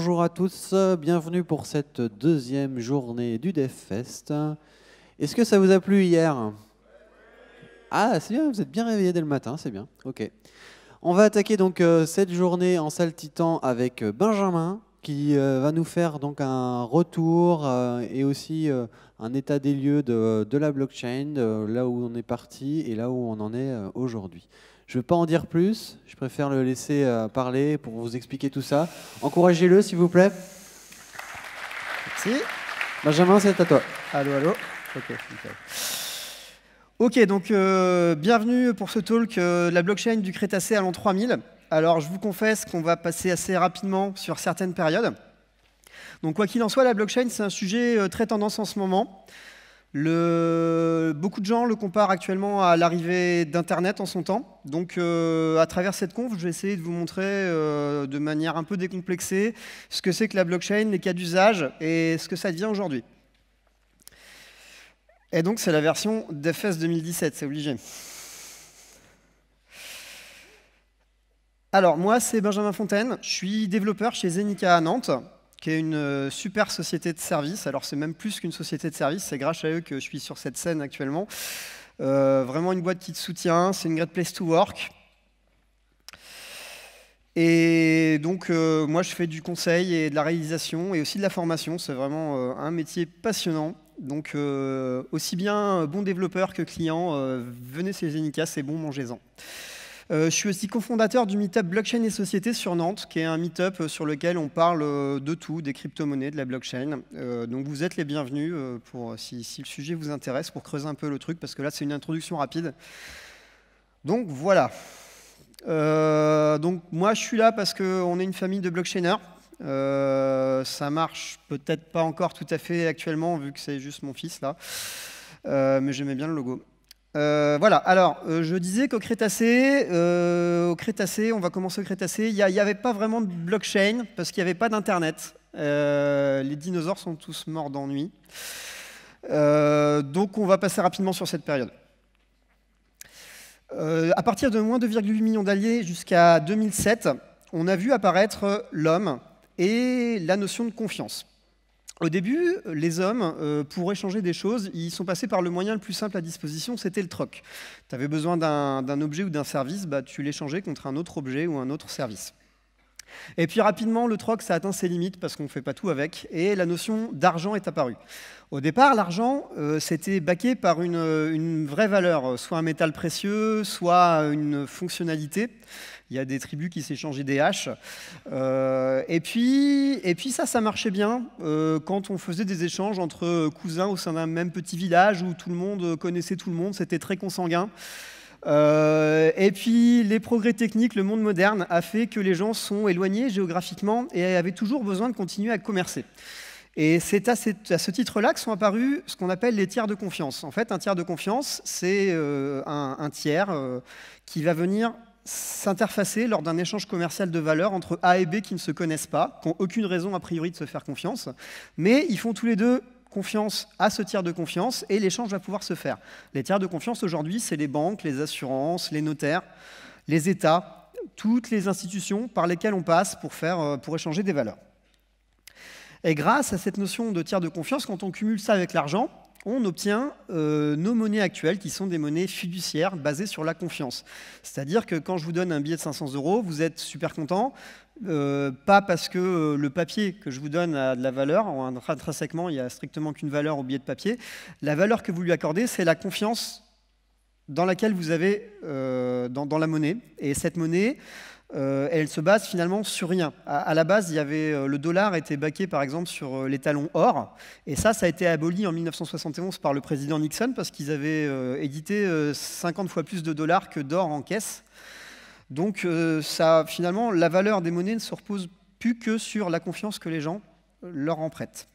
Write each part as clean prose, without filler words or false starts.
bonjour à tous, bienvenue pour cette deuxième journée du DevFest. Est-ce que ça vous a plu hier? Ah, c'est bien, vous êtes bien réveillés dès le matin, c'est bien, ok. On va attaquer donc cette journée en saltitant avec Benjamin, qui va nous faire donc un retour et aussi un état des lieux de la blockchain, là où on est parti et là où on en est aujourd'hui. Je ne vais pas en dire plus, je préfère le laisser parler pour vous expliquer tout ça. Encouragez-le, s'il vous plaît. Merci. Benjamin, c'est à toi. Allô, allô. Ok, nickel. Ok, donc bienvenue pour ce talk la blockchain du Crétacé à l'an 3000. Alors, je vous confesse qu'on va passer assez rapidement sur certaines périodes. Donc, quoi qu'il en soit, la blockchain, c'est un sujet très tendance en ce moment. Beaucoup de gens le comparent actuellement à l'arrivée d'Internet en son temps. Donc, à travers cette conf, je vais essayer de vous montrer de manière un peu décomplexée ce que c'est que la blockchain, les cas d'usage et ce que ça devient aujourd'hui. Et donc, c'est la version DevFest 2017, c'est obligé. Alors, moi, c'est Benjamin Fontaine. Je suis développeur chez Zenica à Nantes, qui est une super société de services. Alors, c'est même plus qu'une société de services, c'est grâce à eux que je suis sur cette scène actuellement. Vraiment une boîte qui te soutient, c'est une great place to work. Et donc, moi, je fais du conseil et de la réalisation et aussi de la formation. C'est vraiment un métier passionnant. Donc, aussi bien bon développeur que client, venez chez Zenica, c'est bon, mangez-en. Je suis aussi cofondateur du meetup Blockchain et Société sur Nantes, qui est un meetup sur lequel on parle de tout, des crypto-monnaies, de la blockchain. Donc vous êtes les bienvenus si le sujet vous intéresse, pour creuser un peu le truc, parce que là c'est une introduction rapide. Donc voilà. Donc moi je suis là parce qu'on est une famille de blockchainers. Ça marche peut-être pas encore tout à fait actuellement, vu que c'est juste mon fils là. Mais j'aimais bien le logo. Voilà, alors je disais qu'au Crétacé, on va commencer au Crétacé, il n'y avait pas vraiment de blockchain parce qu'il n'y avait pas d'internet. Les dinosaures sont tous morts d'ennui. Donc on va passer rapidement sur cette période. À partir de moins 2,8 millions d'alliés jusqu'à 2007, on a vu apparaître l'homme et la notion de confiance. Au début, les hommes, pour échanger des choses, ils sont passés par le moyen le plus simple à disposition, c'était le troc. Tu avais besoin d'un objet ou d'un service, bah, tu l'échangeais contre un autre objet ou un autre service. Et puis rapidement, le troc, ça atteint ses limites parce qu'on ne fait pas tout avec, et la notion d'argent est apparue. Au départ, l'argent, c'était baqué par une vraie valeur, soit un métal précieux, soit une fonctionnalité. Il y a des tribus qui s'échangeaient des haches. Et puis ça marchait bien quand on faisait des échanges entre cousins au sein d'un même petit village où tout le monde connaissait tout le monde, c'était très consanguin. Et puis les progrès techniques, le monde moderne a fait que les gens sont éloignés géographiquement et avaient toujours besoin de continuer à commercer. Et c'est à ce titre-là que sont apparus ce qu'on appelle les tiers de confiance. En fait, un tiers de confiance, c'est un tiers qui va venir s'interfacer lors d'un échange commercial de valeur entre A et B qui ne se connaissent pas, qui n'ont aucune raison a priori de se faire confiance, mais ils font tous les deux confiance à ce tiers de confiance et l'échange va pouvoir se faire. Les tiers de confiance aujourd'hui, c'est les banques, les assurances, les notaires, les États, toutes les institutions par lesquelles on passe pour échanger des valeurs. Et grâce à cette notion de tiers de confiance, quand on cumule ça avec l'argent, on obtient nos monnaies actuelles qui sont des monnaies fiduciaires basées sur la confiance. C'est-à-dire que quand je vous donne un billet de 500 €, vous êtes super content, pas parce que le papier que je vous donne a de la valeur, intrinsèquement il n'y a strictement qu'une valeur au billet de papier. La valeur que vous lui accordez, c'est la confiance dans laquelle vous avez dans la monnaie. Et cette monnaie, elle se base finalement sur rien. À la base, le dollar était baqué par exemple sur les talons or, et ça a été aboli en 1971 par le président Nixon parce qu'ils avaient édité 50 fois plus de dollars que d'or en caisse. Donc finalement, la valeur des monnaies ne se repose plus que sur la confiance que les gens leur en prêtent.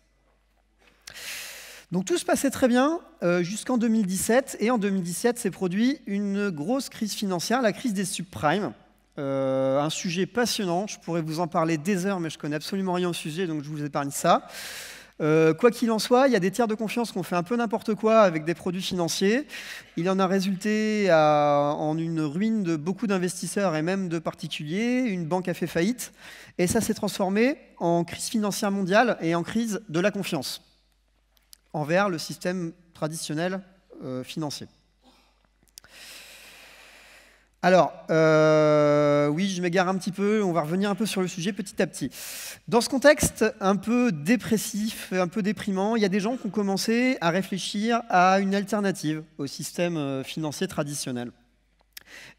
Donc tout se passait très bien jusqu'en 2017, et en 2017 s'est produit une grosse crise financière, la crise des subprimes. Un sujet passionnant, je pourrais vous en parler des heures, mais je connais absolument rien au sujet, donc je vous épargne ça. Quoi qu'il en soit, il y a des tiers de confiance qui ont fait un peu n'importe quoi avec des produits financiers. Il en a résulté en une ruine de beaucoup d'investisseurs et même de particuliers. Une banque a fait faillite et ça s'est transformé en crise financière mondiale et en crise de la confiance envers le système traditionnel financier. Alors, oui, je m'égare un petit peu, on va revenir un peu sur le sujet petit à petit. Dans ce contexte un peu dépressif, un peu déprimant, il y a des gens qui ont commencé à réfléchir à une alternative au système financier traditionnel.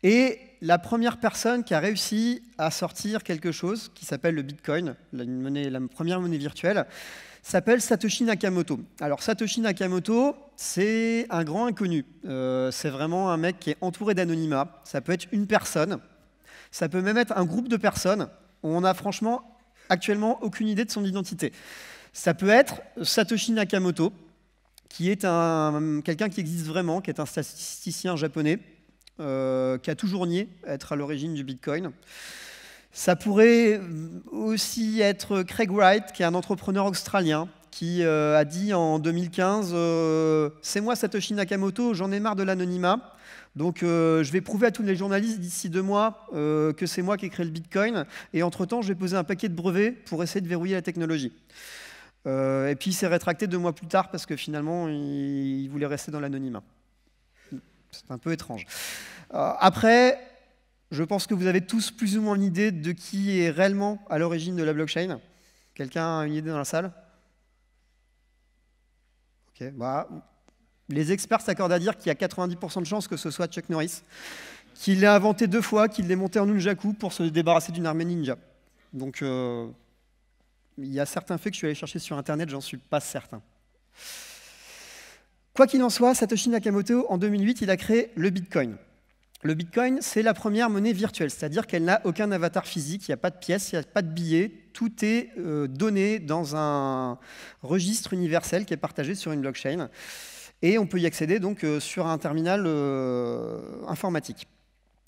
Et la première personne qui a réussi à sortir quelque chose qui s'appelle le Bitcoin, la première monnaie virtuelle, s'appelle Satoshi Nakamoto. Alors Satoshi Nakamoto, c'est un grand inconnu. C'est vraiment un mec qui est entouré d'anonymat. Ça peut être une personne, ça peut même être un groupe de personnes. On n'a franchement actuellement aucune idée de son identité. Ça peut être Satoshi Nakamoto, qui est quelqu'un qui existe vraiment, qui est un statisticien japonais, qui a toujours nié être à l'origine du Bitcoin. Ça pourrait aussi être Craig Wright, qui est un entrepreneur australien, qui a dit en 2015 « C'est moi Satoshi Nakamoto, j'en ai marre de l'anonymat, donc je vais prouver à tous les journalistes d'ici 2 mois que c'est moi qui ai créé le Bitcoin, et entre-temps, je vais poser un paquet de brevets pour essayer de verrouiller la technologie. » Et puis il s'est rétracté 2 mois plus tard parce que finalement, il voulait rester dans l'anonymat. C'est un peu étrange. Après, je pense que vous avez tous plus ou moins une idée de qui est réellement à l'origine de la blockchain. Quelqu'un a une idée dans la salle? Ok, bah, les experts s'accordent à dire qu'il y a 90% de chances que ce soit Chuck Norris, qu'il l'ait inventé 2 fois, qu'il l'ait monté en nunjaku pour se débarrasser d'une armée ninja. Donc, il y a certains faits que je suis allé chercher sur Internet, j'en suis pas certain. Quoi qu'il en soit, Satoshi Nakamoto, en 2008, il a créé le Bitcoin. Le Bitcoin, c'est la première monnaie virtuelle, c'est-à-dire qu'elle n'a aucun avatar physique, il n'y a pas de pièces, il n'y a pas de billets, tout est donné dans un registre universel qui est partagé sur une blockchain. Et on peut y accéder donc sur un terminal informatique.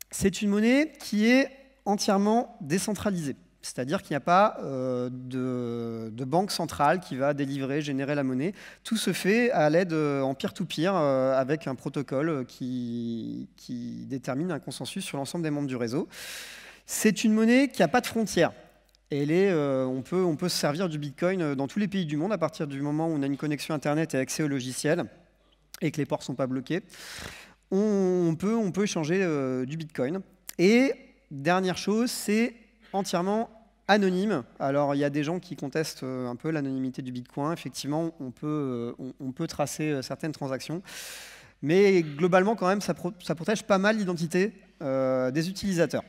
C'est une monnaie qui est entièrement décentralisée. C'est-à-dire qu'il n'y a pas de banque centrale qui va délivrer, générer la monnaie. Tout se fait à l'aide en peer-to-peer avec un protocole qui détermine un consensus sur l'ensemble des membres du réseau. C'est une monnaie qui n'a pas de frontières. On peut se servir du Bitcoin dans tous les pays du monde à partir du moment où on a une connexion Internet et accès au logiciel et que les ports ne sont pas bloqués. On peut échanger du Bitcoin. Et dernière chose, c'est entièrement anonyme. Alors, il y a des gens qui contestent un peu l'anonymité du Bitcoin. Effectivement, on peut tracer certaines transactions. Mais globalement, quand même, ça protège pas mal l'identité des utilisateurs.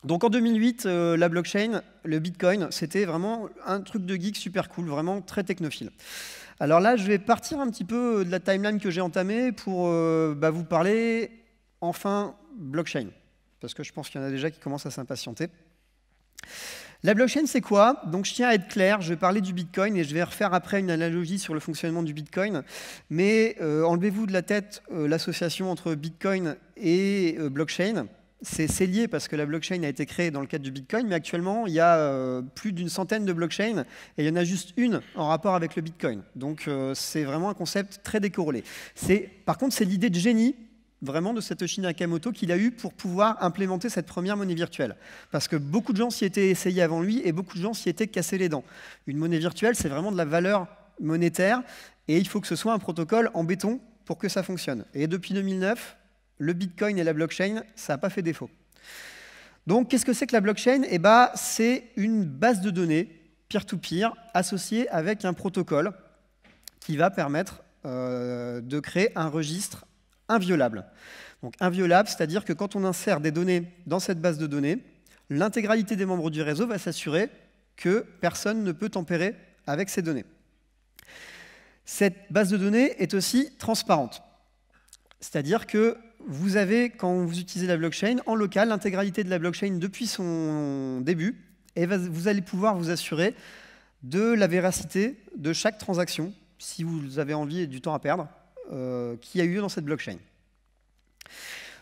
Donc, en 2008, la blockchain, le Bitcoin, c'était vraiment un truc de geek super cool, vraiment très technophile. Alors là, je vais partir un petit peu de la timeline que j'ai entamée pour vous parler, enfin, blockchain. Parce que je pense qu'il y en a déjà qui commencent à s'impatienter. La blockchain, c'est quoi? Donc, je tiens à être clair, je vais parler du Bitcoin et je vais refaire après une analogie sur le fonctionnement du Bitcoin. Mais enlevez-vous de la tête l'association entre Bitcoin et blockchain. C'est lié parce que la blockchain a été créée dans le cadre du Bitcoin, mais actuellement, il y a plus d'une centaine de blockchains et il y en a juste une en rapport avec le Bitcoin. Donc, c'est vraiment un concept très décorrélé. Par contre, c'est l'idée de génie vraiment de Satoshi Nakamoto qu'il a eu pour pouvoir implémenter cette première monnaie virtuelle. Parce que beaucoup de gens s'y étaient essayés avant lui et beaucoup de gens s'y étaient cassés les dents. Une monnaie virtuelle, c'est vraiment de la valeur monétaire et il faut que ce soit un protocole en béton pour que ça fonctionne. Et depuis 2009, le Bitcoin et la blockchain, ça n'a pas fait défaut. Donc, qu'est-ce que c'est que la blockchain? C'est une base de données peer-to-peer associée avec un protocole qui va permettre de créer un registre inviolable. Donc inviolable, c'est-à-dire que quand on insère des données dans cette base de données, l'intégralité des membres du réseau va s'assurer que personne ne peut tempérer avec ces données. Cette base de données est aussi transparente. C'est-à-dire que vous avez, quand vous utilisez la blockchain, en local, l'intégralité de la blockchain depuis son début, et vous allez pouvoir vous assurer de la véracité de chaque transaction, si vous avez envie et du temps à perdre, qui a eu lieu dans cette blockchain.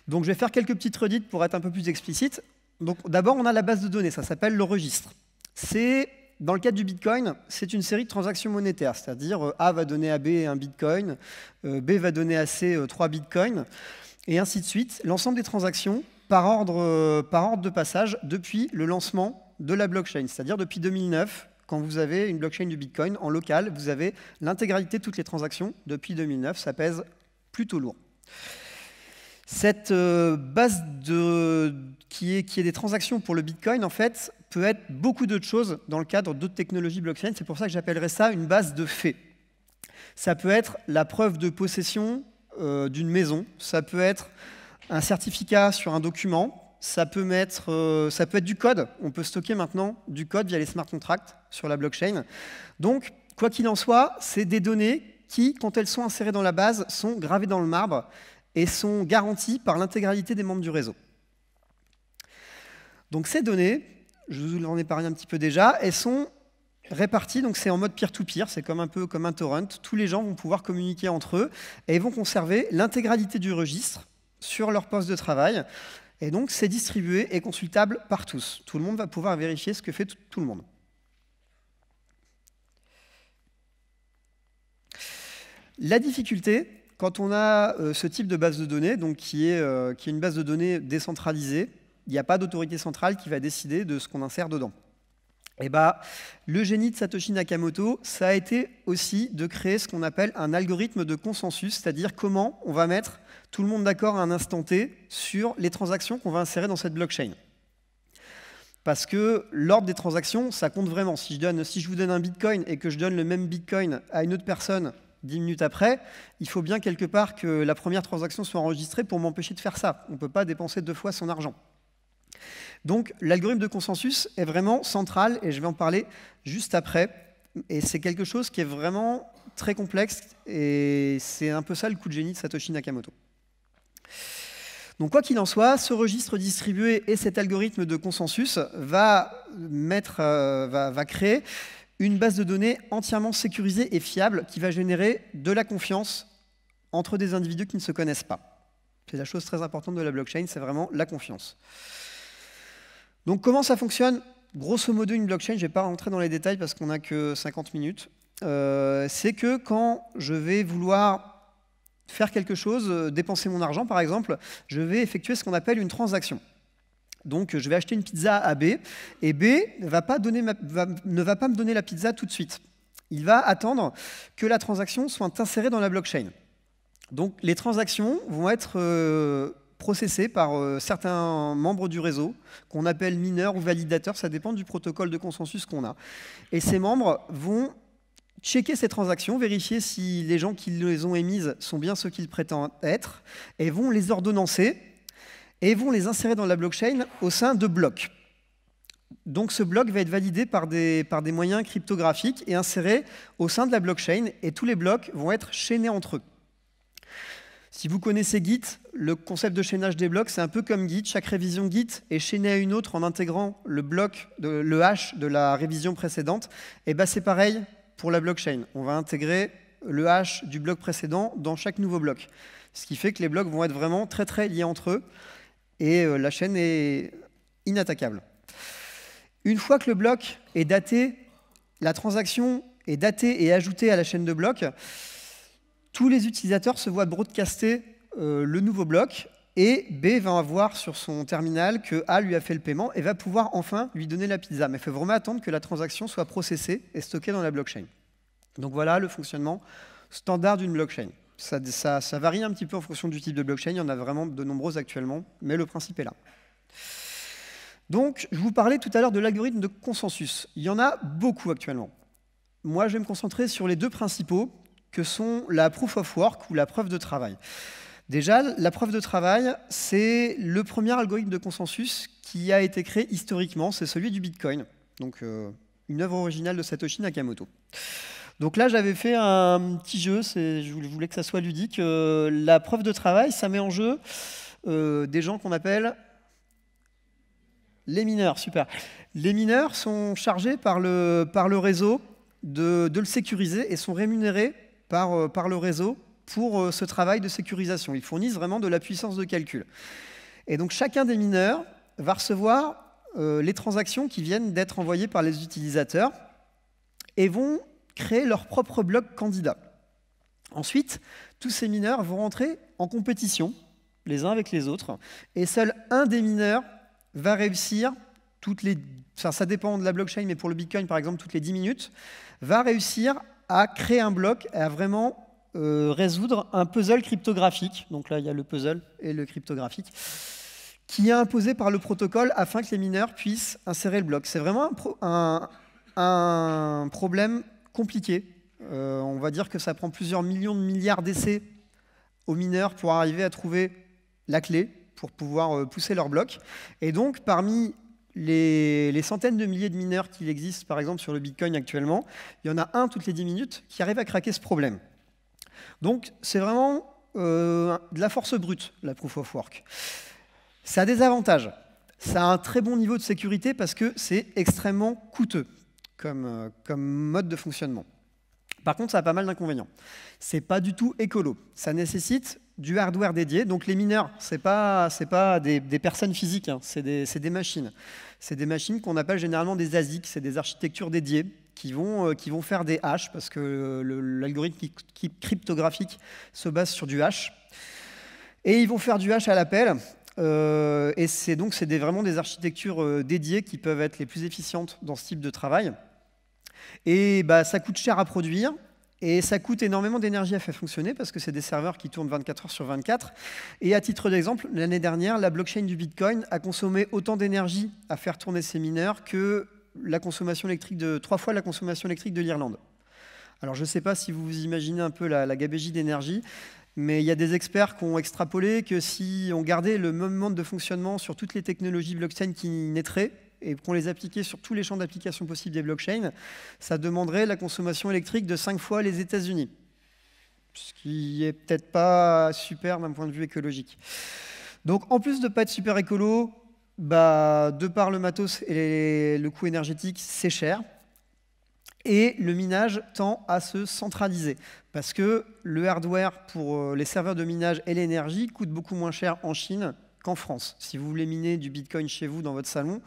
Donc je vais faire quelques petites redites pour être un peu plus explicite. Donc d'abord on a la base de données, ça s'appelle le registre. C'est dans le cadre du Bitcoin, c'est une série de transactions monétaires, c'est-à-dire A va donner à B un Bitcoin, B va donner à C 3 Bitcoins, et ainsi de suite. L'ensemble des transactions par ordre de passage depuis le lancement de la blockchain, c'est-à-dire depuis 2009, quand vous avez une blockchain du Bitcoin en local, vous avez l'intégralité de toutes les transactions depuis 2009, ça pèse plutôt lourd. Cette base qui est des transactions pour le Bitcoin, en fait, peut être beaucoup d'autres choses dans le cadre d'autres technologies blockchain. C'est pour ça que j'appellerais ça une base de faits. Ça peut être la preuve de possession d'une maison, ça peut être un certificat sur un document, ça peut être du code. On peut stocker maintenant du code via les smart contracts sur la blockchain. Donc, quoi qu'il en soit, c'est des données qui, quand elles sont insérées dans la base, sont gravées dans le marbre et sont garanties par l'intégralité des membres du réseau. Donc ces données, je vous en ai parlé un petit peu déjà, elles sont réparties, donc c'est en mode peer-to-peer, c'est un peu comme un torrent. Tous les gens vont pouvoir communiquer entre eux et ils vont conserver l'intégralité du registre sur leur poste de travail. Et donc c'est distribué et consultable par tous. Tout le monde va pouvoir vérifier ce que fait tout le monde. La difficulté, quand on a ce type de base de données, donc qui est une base de données décentralisée, il n'y a pas d'autorité centrale qui va décider de ce qu'on insère dedans. Et le génie de Satoshi Nakamoto, ça a été aussi de créer ce qu'on appelle un algorithme de consensus, c'est-à-dire comment on va mettre tout le monde d'accord à un instant T sur les transactions qu'on va insérer dans cette blockchain. Parce que l'ordre des transactions, ça compte vraiment. Si je vous donne un Bitcoin et que je donne le même Bitcoin à une autre personne 10 minutes après, il faut bien quelque part que la première transaction soit enregistrée pour m'empêcher de faire ça. On ne peut pas dépenser 2 fois son argent. Donc l'algorithme de consensus est vraiment central et je vais en parler juste après. Et c'est quelque chose qui est vraiment très complexe et c'est un peu ça le coup de génie de Satoshi Nakamoto. Donc quoi qu'il en soit, ce registre distribué et cet algorithme de consensus va créer une base de données entièrement sécurisée et fiable qui va générer de la confiance entre des individus qui ne se connaissent pas. C'est la chose très importante de la blockchain, c'est vraiment la confiance. Donc comment ça fonctionne? Grosso modo, une blockchain, je ne vais pas rentrer dans les détails parce qu'on n'a que 50 minutes. C'est que quand je vais vouloir faire quelque chose, dépenser mon argent par exemple, je vais effectuer ce qu'on appelle une transaction. Donc je vais acheter une pizza à B, et B ne va pas me donner la pizza tout de suite. Il va attendre que la transaction soit insérée dans la blockchain. Donc les transactions vont être processées par certains membres du réseau, qu'on appelle mineurs ou validateurs, ça dépend du protocole de consensus qu'on a. Et ces membres vont checker ces transactions, vérifier si les gens qui les ont émises sont bien ceux qu'ils prétendent être, et vont les ordonnancer, et vont les insérer dans la blockchain au sein de blocs. Donc ce bloc va être validé par des moyens cryptographiques et inséré au sein de la blockchain, et tous les blocs vont être chaînés entre eux. Si vous connaissez Git, le concept de chaînage des blocs, c'est un peu comme Git. Chaque révision Git est chaînée à une autre en intégrant le hash de la révision précédente. Et c'est pareil pour la blockchain. On va intégrer le hash du bloc précédent dans chaque nouveau bloc. Ce qui fait que les blocs vont être vraiment très très liés entre eux et la chaîne est inattaquable. Une fois que le bloc est daté, la transaction est datée et ajoutée à la chaîne de blocs, tous les utilisateurs se voient broadcaster le nouveau bloc et B va voir sur son terminal que A lui a fait le paiement et va pouvoir enfin lui donner la pizza. Mais il faut vraiment attendre que la transaction soit processée et stockée dans la blockchain. Donc voilà le fonctionnement standard d'une blockchain. Ça varie un petit peu en fonction du type de blockchain, il y en a vraiment de nombreuses actuellement, mais le principe est là. Donc je vous parlais tout à l'heure de l'algorithme de consensus. Il y en a beaucoup actuellement. Moi je vais me concentrer sur les deux principaux, que sont la proof of work ou la preuve de travail. Déjà, la preuve de travail, c'est le premier algorithme de consensus qui a été créé historiquement, c'est celui du Bitcoin, donc une œuvre originale de Satoshi Nakamoto. Donc là, j'avais fait un petit jeu, je voulais que ça soit ludique. La preuve de travail, ça met en jeu des gens qu'on appelle les mineurs, super. Les mineurs sont chargés par le réseau de le sécuriser et sont rémunérés par le réseau pour ce travail de sécurisation. Ils fournissent vraiment de la puissance de calcul. Et donc chacun des mineurs va recevoir les transactions qui viennent d'être envoyées par les utilisateurs et vont créer leur propre bloc candidat. Ensuite, tous ces mineurs vont rentrer en compétition, les uns avec les autres, et seul un des mineurs va réussir, ça dépend de la blockchain, mais pour le Bitcoin, par exemple, toutes les 10 minutes, va réussir à créer un bloc et à vraiment résoudre un puzzle cryptographique. Donc là, il y a le puzzle et le cryptographique, qui est imposé par le protocole afin que les mineurs puissent insérer le bloc. C'est vraiment un problème compliqué. On va dire que ça prend plusieurs millions de milliards d'essais aux mineurs pour arriver à trouver la clé pour pouvoir pousser leur bloc. Et donc, parmi les centaines de milliers de mineurs qu'il existe, par exemple, sur le Bitcoin actuellement, il y en a un toutes les 10 minutes qui arrive à craquer ce problème. Donc, c'est vraiment de la force brute, la Proof of Work. Ça a des avantages. Ça a un très bon niveau de sécurité parce que c'est extrêmement coûteux comme mode de fonctionnement. Par contre, ça a pas mal d'inconvénients. C'est pas du tout écolo. Ça nécessite du hardware dédié. Donc les mineurs, c'est pas des personnes physiques, hein. C'est des machines. C'est des machines qu'on appelle généralement des ASIC, c'est des architectures dédiées qui vont faire des hashes parce que l'algorithme cryptographique se base sur du hash. Et ils vont faire du hash à l'appel. Et c'est vraiment des architectures dédiées qui peuvent être les plus efficientes dans ce type de travail. Et ça coûte cher à produire et ça coûte énormément d'énergie à faire fonctionner parce que c'est des serveurs qui tournent 24 heures sur 24. Et à titre d'exemple, l'année dernière, la blockchain du Bitcoin a consommé autant d'énergie à faire tourner ses mineurs que la consommation électrique 3 fois la consommation électrique de l'Irlande. Alors je ne sais pas si vous vous imaginez un peu la gabegie d'énergie, mais il y a des experts qui ont extrapolé que si on gardait le même mode de fonctionnement sur toutes les technologies blockchain qui naîtraient, et qu'on les appliquait sur tous les champs d'application possibles des blockchains, ça demanderait la consommation électrique de 5 fois les États-Unis. Ce qui n'est peut-être pas super d'un point de vue écologique. Donc en plus de ne pas être super écolo, de par le matos et le coût énergétique, c'est cher. Et le minage tend à se centraliser. Parce que le hardware pour les serveurs de minage et l'énergie coûte beaucoup moins cher en Chine qu'en France. Si vous voulez miner du Bitcoin chez vous dans votre salon,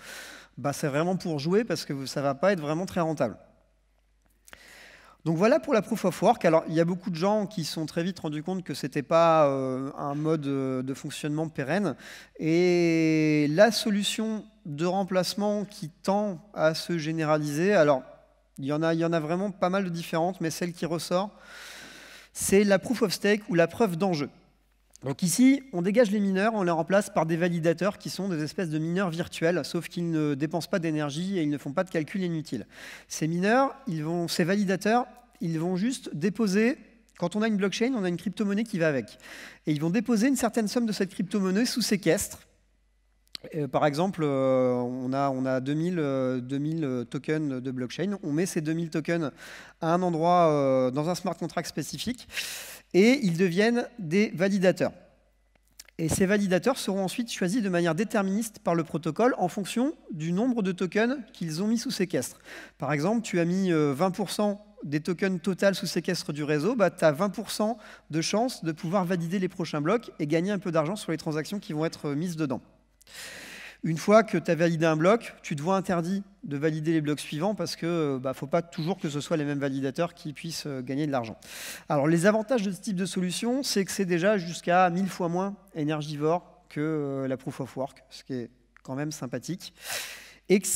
c'est vraiment pour jouer parce que ça ne va pas être vraiment très rentable. Donc voilà pour la Proof of Work. Alors il y a beaucoup de gens qui se sont très vite rendus compte que ce n'était pas un mode de fonctionnement pérenne. Et la solution de remplacement qui tend à se généraliser, alors il y en a vraiment pas mal de différentes, mais celle qui ressort, c'est la Proof of Stake ou la preuve d'enjeu. Donc ici, on dégage les mineurs, on les remplace par des validateurs qui sont des espèces de mineurs virtuels, sauf qu'ils ne dépensent pas d'énergie et ils ne font pas de calcul inutile. Ces mineurs, ces validateurs, ils vont juste déposer, quand on a une blockchain, on a une crypto-monnaie qui va avec. Et ils vont déposer une certaine somme de cette crypto-monnaie sous séquestre. Par exemple, on a 2000 tokens de blockchain, on met ces 2000 tokens à un endroit dans un smart contract spécifique, et ils deviennent des validateurs. Et ces validateurs seront ensuite choisis de manière déterministe par le protocole en fonction du nombre de tokens qu'ils ont mis sous séquestre. Par exemple, tu as mis 20% des tokens total sous séquestre du réseau, tu as 20% de chance de pouvoir valider les prochains blocs et gagner un peu d'argent sur les transactions qui vont être mises dedans. Une fois que tu as validé un bloc, tu te vois interdit de valider les blocs suivants parce qu'il ne faut pas toujours que ce soit les mêmes validateurs qui puissent gagner de l'argent. Alors les avantages de ce type de solution, c'est que c'est déjà jusqu'à 1000 fois moins énergivore que la Proof of Work, ce qui est quand même sympathique. Et que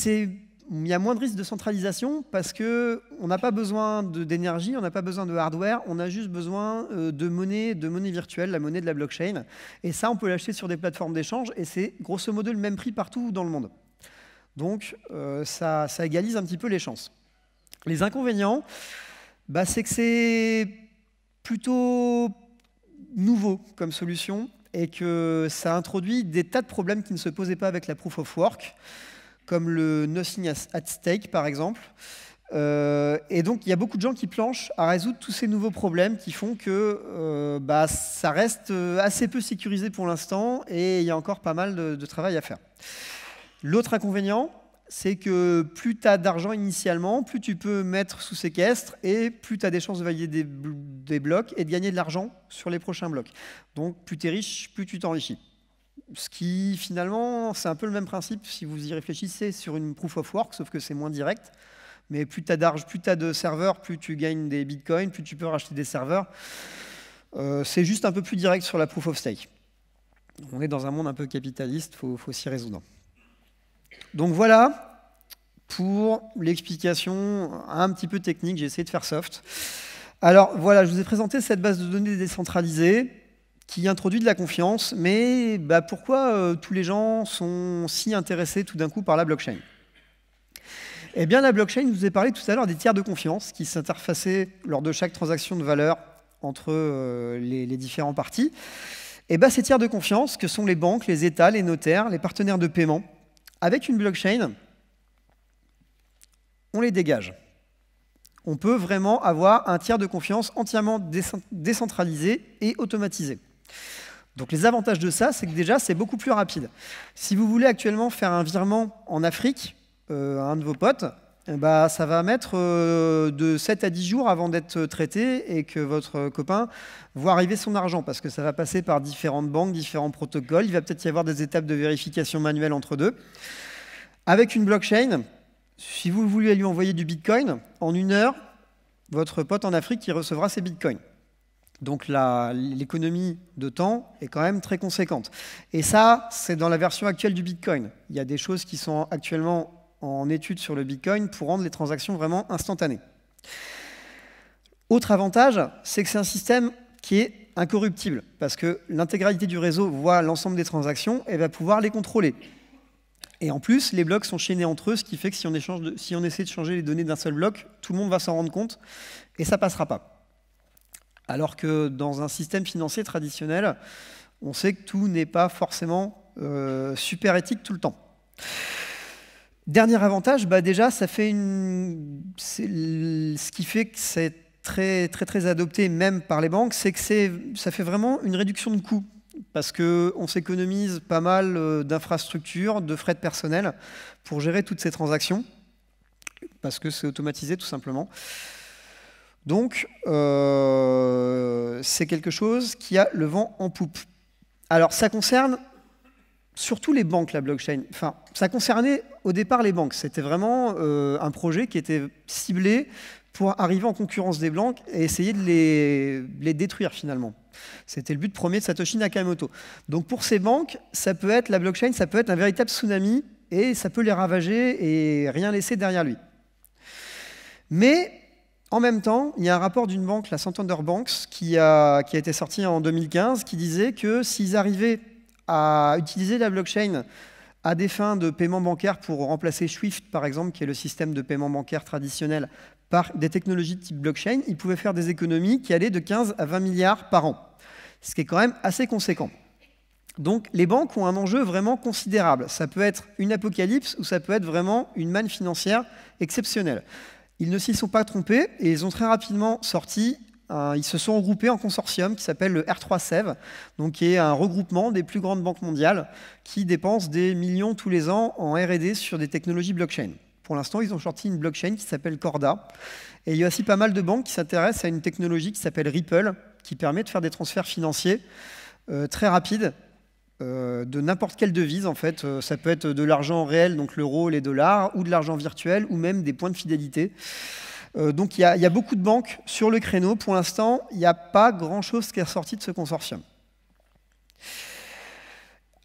il y a moins de risque de centralisation parce qu'on n'a pas besoin d'énergie, on n'a pas besoin de hardware, on a juste besoin de monnaie virtuelle, la monnaie de la blockchain. Et ça, on peut l'acheter sur des plateformes d'échange et c'est grosso modo le même prix partout dans le monde. Donc, ça égalise un petit peu les chances. Les inconvénients, c'est que c'est plutôt nouveau comme solution et que ça introduit des tas de problèmes qui ne se posaient pas avec la Proof of Work, comme le Nothing at Stake, par exemple. Et donc, il y a beaucoup de gens qui planchent à résoudre tous ces nouveaux problèmes qui font que ça reste assez peu sécurisé pour l'instant et il y a encore pas mal de travail à faire. L'autre inconvénient, c'est que plus tu as d'argent initialement, plus tu peux mettre sous séquestre et plus tu as des chances de valider des blocs et de gagner de l'argent sur les prochains blocs. Donc, plus tu es riche, plus tu t'enrichis. Ce qui, finalement, c'est un peu le même principe si vous y réfléchissez sur une Proof of Work, sauf que c'est moins direct. mais plus tu as de serveurs, plus tu gagnes des bitcoins, plus tu peux racheter des serveurs. C'est juste un peu plus direct sur la proof of stake. On est dans un monde un peu capitaliste, faut s'y résoudre. Donc voilà pour l'explication un petit peu technique, j'ai essayé de faire soft. Alors voilà, je vous ai présenté cette base de données décentralisée qui introduit de la confiance, mais pourquoi tous les gens sont si intéressés tout d'un coup par la blockchain? Eh bien la blockchain, je vous ai parlé tout à l'heure des tiers de confiance qui s'interfaçaient lors de chaque transaction de valeur entre les différents parties. Et ces tiers de confiance, que sont les banques, les États, les notaires, les partenaires de paiement, avec une blockchain, on les dégage. On peut vraiment avoir un tiers de confiance entièrement décentralisé et automatisé. Donc les avantages de ça, c'est que déjà, c'est beaucoup plus rapide. Si vous voulez actuellement faire un virement en Afrique à un de vos potes, ça va mettre de 7 à 10 jours avant d'être traité et que votre copain voit arriver son argent, parce que ça va passer par différentes banques, différents protocoles. Il va peut-être y avoir des étapes de vérification manuelle entre deux. Avec une blockchain, si vous voulez lui envoyer du bitcoin, en 1 heure, votre pote en Afrique, il recevra ses bitcoins. Donc l'économie de temps est quand même très conséquente. Et ça, c'est dans la version actuelle du bitcoin. Il y a des choses qui sont actuellement en étude sur le bitcoin pour rendre les transactions vraiment instantanées. Autre avantage, c'est que c'est un système qui est incorruptible, parce que l'intégralité du réseau voit l'ensemble des transactions et va pouvoir les contrôler. Et en plus, les blocs sont chaînés entre eux, ce qui fait que si on essaie de changer les données d'un seul bloc, tout le monde va s'en rendre compte et ça ne passera pas. Alors que dans un système financier traditionnel, on sait que tout n'est pas forcément super éthique tout le temps. Dernier avantage, déjà, ça fait ce qui fait que c'est très adopté même par les banques, c'est que ça fait vraiment une réduction de coûts. Parce qu'on s'économise pas mal d'infrastructures, de frais de personnel pour gérer toutes ces transactions, parce que c'est automatisé tout simplement. Donc, c'est quelque chose qui a le vent en poupe. Alors, ça concerne surtout les banques, la blockchain. Enfin, ça concernait au départ les banques. C'était vraiment un projet qui était ciblé pour arriver en concurrence des banques et essayer de les détruire finalement. C'était le but premier de Satoshi Nakamoto. Donc pour ces banques, la blockchain, ça peut être un véritable tsunami et ça peut les ravager et rien laisser derrière lui. Mais en même temps, il y a un rapport d'une banque, la Santander Banks, qui a été sorti en 2015, qui disait que s'ils arrivaient à utiliser la blockchain à des fins de paiement bancaire pour remplacer SWIFT, par exemple, qui est le système de paiement bancaire traditionnel, par des technologies de type blockchain, ils pouvaient faire des économies qui allaient de 15 à 20 milliards par an, ce qui est quand même assez conséquent. Donc les banques ont un enjeu vraiment considérable. Ça peut être une apocalypse ou ça peut être vraiment une manne financière exceptionnelle. Ils ne s'y sont pas trompés et ils ont très rapidement sorti, ils se sont regroupés en consortium qui s'appelle le R3SEV, donc qui est un regroupement des plus grandes banques mondiales qui dépensent des millions tous les ans en R&D sur des technologies blockchain. Pour l'instant, ils ont sorti une blockchain qui s'appelle Corda. Et il y a aussi pas mal de banques qui s'intéressent à une technologie qui s'appelle Ripple, qui permet de faire des transferts financiers très rapides de n'importe quelle devise. En fait, ça peut être de l'argent réel, donc l'euro, les dollars, ou de l'argent virtuel, ou même des points de fidélité. Donc il y a beaucoup de banques sur le créneau. Pour l'instant, il n'y a pas grand-chose qui est ressorti de ce consortium.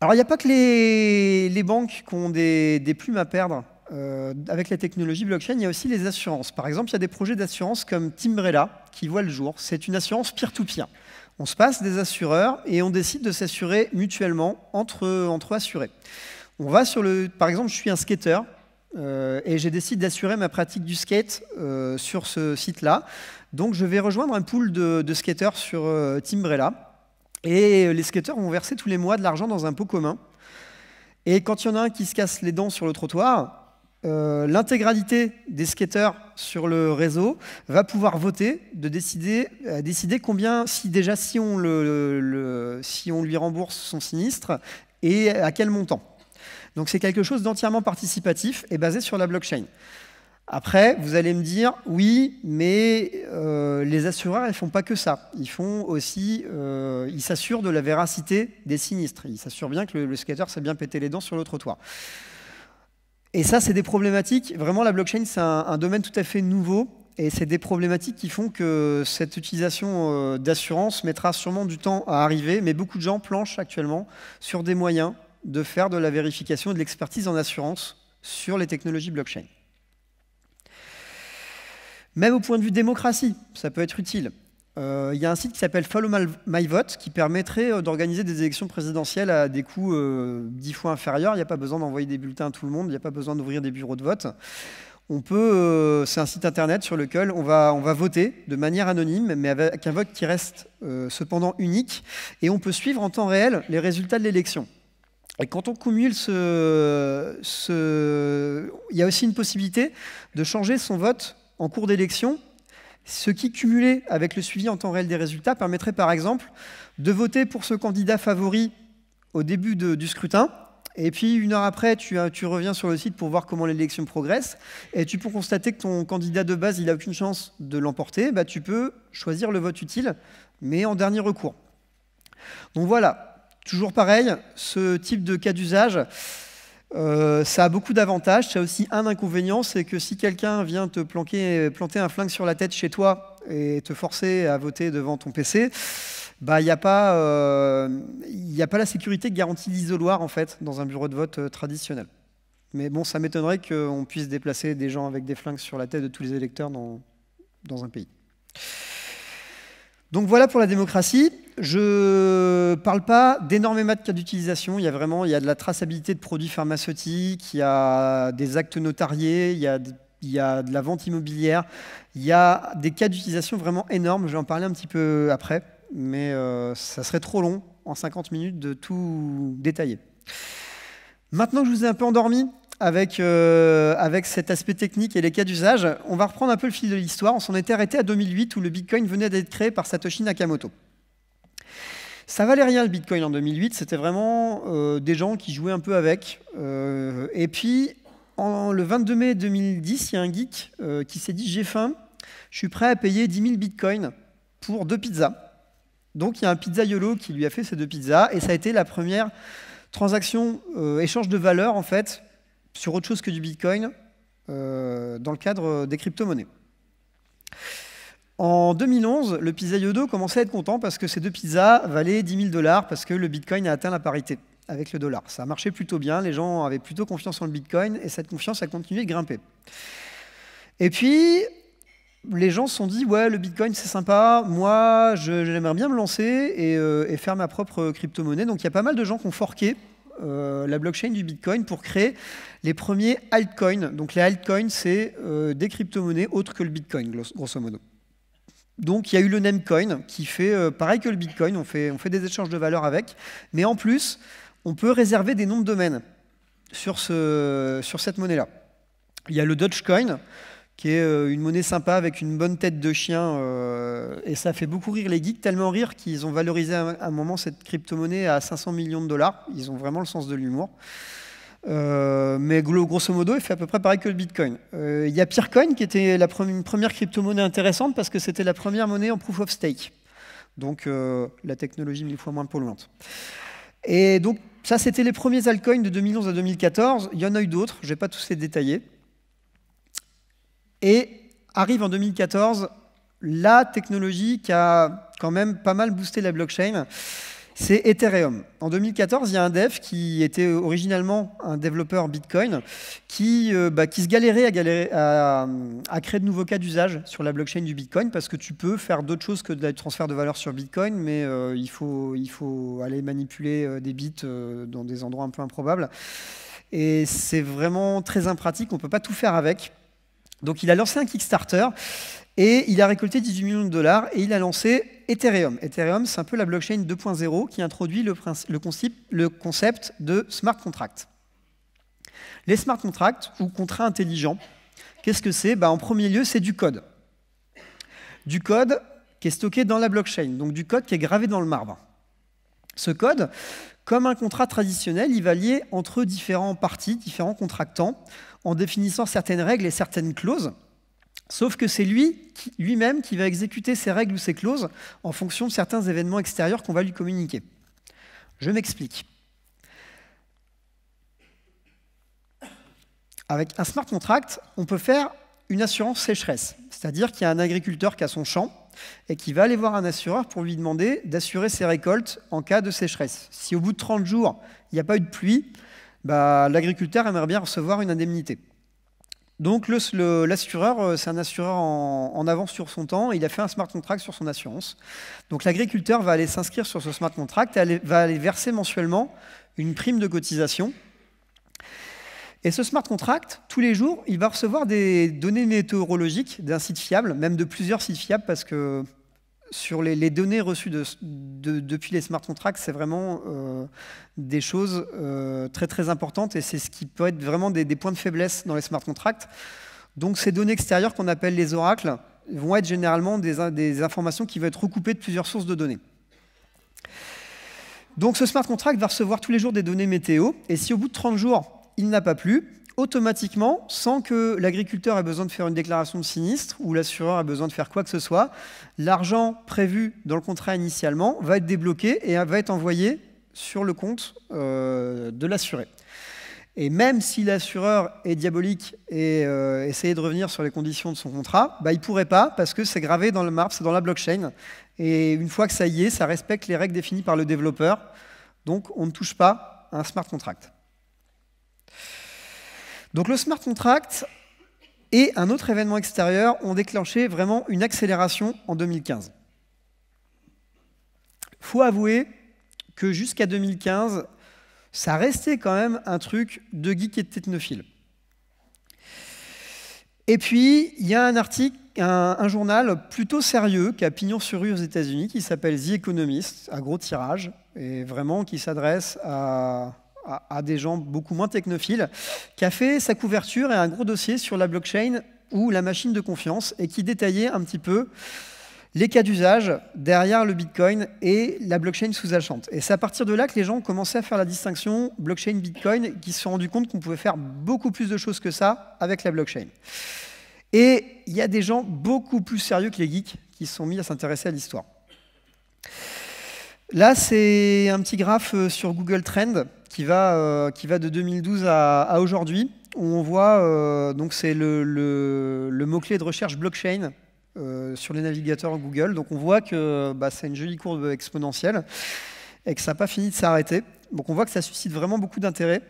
Alors il n'y a pas que les banques qui ont des plumes à perdre. Avec la technologie blockchain, il y a aussi les assurances. Par exemple, il y a des projets d'assurance comme Timbrella qui voient le jour. C'est une assurance peer-to-peer. On se passe des assureurs et on décide de s'assurer mutuellement entre assurés. On va par exemple, je suis un skateur et j'ai décidé d'assurer ma pratique du skate sur ce site-là. Donc, je vais rejoindre un pool de skateurs sur Timbrella et les skateurs vont verser tous les mois de l'argent dans un pot commun. Et quand il y en a un qui se casse les dents sur le trottoir, l'intégralité des skateurs sur le réseau va pouvoir voter, décider combien, si on lui rembourse son sinistre et à quel montant. Donc c'est quelque chose d'entièrement participatif et basé sur la blockchain. Après, vous allez me dire, oui, mais les assureurs, ils ne font pas que ça. Ils font aussi, ils s'assurent de la véracité des sinistres. Ils s'assurent bien que le skateur s'est bien pété les dents sur le trottoir. Et ça, c'est des problématiques. Vraiment, la blockchain, c'est un domaine tout à fait nouveau. Et c'est des problématiques qui font que cette utilisation d'assurance mettra sûrement du temps à arriver. Mais beaucoup de gens planchent actuellement sur des moyens de faire de la vérification et de l'expertise en assurance sur les technologies blockchain. Même au point de vue démocratie, ça peut être utile. Il y a un site qui s'appelle Follow My Vote qui permettrait d'organiser des élections présidentielles à des coûts 10 fois inférieurs. Il n'y a pas besoin d'envoyer des bulletins à tout le monde, il n'y a pas besoin d'ouvrir des bureaux de vote. C'est un site internet sur lequel on va voter de manière anonyme, mais avec un vote qui reste cependant unique, et on peut suivre en temps réel les résultats de l'élection. Et quand on cumule il y a aussi une possibilité de changer son vote en cours d'élection, ce qui, cumulé avec le suivi en temps réel des résultats, permettrait par exemple de voter pour ce candidat favori au début du scrutin, et puis une heure après, tu reviens sur le site pour voir comment l'élection progresse, et tu peux constater que ton candidat de base, il n'a aucune chance de l'emporter, bah, tu peux choisir le vote utile, mais en dernier recours. Donc voilà, toujours pareil, ce type de cas d'usage, ça a beaucoup d'avantages. Ça a aussi un inconvénient, c'est que si quelqu'un vient te planter un flingue sur la tête chez toi et te forcer à voter devant ton PC, bah, il n'y a pas la sécurité que garantit l'isoloir en fait, dans un bureau de vote traditionnel. Mais bon, ça m'étonnerait qu'on puisse déplacer des gens avec des flingues sur la tête de tous les électeurs dans un pays. Donc voilà pour la démocratie. Je ne parle pas d'énormément de cas d'utilisation. Il y a de la traçabilité de produits pharmaceutiques, il y a des actes notariés, il y a de la vente immobilière. Il y a des cas d'utilisation vraiment énormes. Je vais en parler un petit peu après, mais ça serait trop long en 50 minutes de tout détailler. Maintenant que je vous ai un peu endormi avec cet aspect technique et les cas d'usage, on va reprendre un peu le fil de l'histoire. On s'en était arrêté à 2008 où le Bitcoin venait d'être créé par Satoshi Nakamoto. Ça valait rien le Bitcoin en 2008, c'était vraiment des gens qui jouaient un peu avec. Et puis, le 22 mai 2010, il y a un geek qui s'est dit « j'ai faim, je suis prêt à payer 10 000 Bitcoins pour 2 pizzas ». Donc il y a un pizzaiolo qui lui a fait ces 2 pizzas, et ça a été la première transaction, échange de valeur en fait, sur autre chose que du Bitcoin, dans le cadre des crypto-monnaies. En 2011, le pizzaiolo commençait à être content parce que ces 2 pizzas valaient 10 000 $ parce que le Bitcoin a atteint la parité avec le dollar. Ça a marché plutôt bien, les gens avaient plutôt confiance en le Bitcoin et cette confiance a continué de grimper. Et puis, les gens se sont dit « ouais, le Bitcoin c'est sympa, moi j'aimerais bien me lancer et faire ma propre crypto-monnaie ». Donc il y a pas mal de gens qui ont forqué la blockchain du Bitcoin pour créer les premiers altcoins. Donc les altcoins, c'est des crypto-monnaies autres que le Bitcoin, grosso modo. Donc il y a eu le Namecoin qui fait pareil que le Bitcoin, on fait des échanges de valeurs avec, mais en plus, on peut réserver des noms de domaine sur cette monnaie-là. Il y a le Dogecoin, qui est une monnaie sympa avec une bonne tête de chien, et ça fait beaucoup rire les geeks, tellement rire qu'ils ont valorisé à un moment cette crypto-monnaie à 500 millions de $. Ils ont vraiment le sens de l'humour. Mais grosso modo, il fait à peu près pareil que le Bitcoin. Il y a Peercoin qui était une première crypto-monnaie intéressante parce que c'était la première monnaie en proof of stake. Donc la technologie 1000 fois moins polluante. Et donc ça, c'était les premiers altcoins de 2011 à 2014. Il y en a eu d'autres, je ne vais pas tous les détailler. Et arrive en 2014 la technologie qui a quand même pas mal boosté la blockchain, c'est Ethereum. En 2014, il y a un dev qui était originalement un développeur Bitcoin qui se galérait à créer de nouveaux cas d'usage sur la blockchain du Bitcoin parce que tu peux faire d'autres choses que du transfert de valeur sur Bitcoin, mais il faut aller manipuler des bits dans des endroits un peu improbables. Et c'est vraiment très impratique, on ne peut pas tout faire avec. Donc il a lancé un Kickstarter et il a récolté 18 millions de $ et il a lancé Ethereum. Ethereum, c'est un peu la blockchain 2.0 qui introduit le concept de smart contract. Les smart contracts, ou contrats intelligents, qu'est-ce que c'est? En premier lieu, c'est du code. Du code qui est stocké dans la blockchain, donc du code qui est gravé dans le marbre. Ce code, comme un contrat traditionnel, il va lier entre différents parties, différents contractants, en définissant certaines règles et certaines clauses, sauf que c'est lui-même qui va exécuter ces règles ou ces clauses en fonction de certains événements extérieurs qu'on va lui communiquer. Je m'explique. Avec un smart contract, on peut faire une assurance sécheresse. C'est-à-dire qu'il y a un agriculteur qui a son champ et qui va aller voir un assureur pour lui demander d'assurer ses récoltes en cas de sécheresse. Si au bout de 30 jours, il n'y a pas eu de pluie, l'agriculteur aimerait bien recevoir une indemnité. Donc l'assureur, c'est un assureur en avance sur son temps, il a fait un smart contract sur son assurance. Donc l'agriculteur va aller s'inscrire sur ce smart contract et va aller verser mensuellement une prime de cotisation. Et ce smart contract, tous les jours, il va recevoir des données météorologiques d'un site fiable, même de plusieurs sites fiables, parce que sur les données reçues depuis les smart contracts, c'est vraiment des choses très très importantes, et c'est ce qui peut être vraiment des points de faiblesse dans les smart contracts. Donc ces données extérieures qu'on appelle les oracles vont être généralement des informations qui vont être recoupées de plusieurs sources de données. Donc ce smart contract va recevoir tous les jours des données météo, et si au bout de 30 jours, il n'a pas plu, automatiquement, sans que l'agriculteur ait besoin de faire une déclaration de sinistre ou l'assureur ait besoin de faire quoi que ce soit, l'argent prévu dans le contrat initialement va être débloqué et va être envoyé sur le compte de l'assuré. Et même si l'assureur est diabolique et essayait de revenir sur les conditions de son contrat, il ne pourrait pas parce que c'est gravé dans le marbre, c'est dans la blockchain. Et une fois que ça y est, ça respecte les règles définies par le développeur. Donc on ne touche pas à un smart contract. Donc le smart contract et un autre événement extérieur ont déclenché vraiment une accélération en 2015. Il faut avouer que jusqu'à 2015, ça restait quand même un truc de geek et de technophile. Et puis, il y a un article, un journal plutôt sérieux qui a pignon sur rue aux États-Unis qui s'appelle The Economist, à gros tirage, et vraiment qui s'adresse à des gens beaucoup moins technophiles, qui a fait sa couverture et un gros dossier sur la blockchain ou la machine de confiance et qui détaillait un petit peu les cas d'usage derrière le Bitcoin et la blockchain sous-jacente. Et c'est à partir de là que les gens ont commencé à faire la distinction blockchain-Bitcoin, qui se sont rendus compte qu'on pouvait faire beaucoup plus de choses que ça avec la blockchain. Et il y a des gens beaucoup plus sérieux que les geeks qui se sont mis à s'intéresser à l'histoire. Là, c'est un petit graphe sur Google Trends qui va de 2012 à aujourd'hui, où on voit, donc c'est le mot-clé de recherche blockchain sur les navigateurs Google. Donc on voit que c'est une jolie courbe exponentielle et que ça n'a pas fini de s'arrêter. Donc on voit que ça suscite vraiment beaucoup d'intérêt.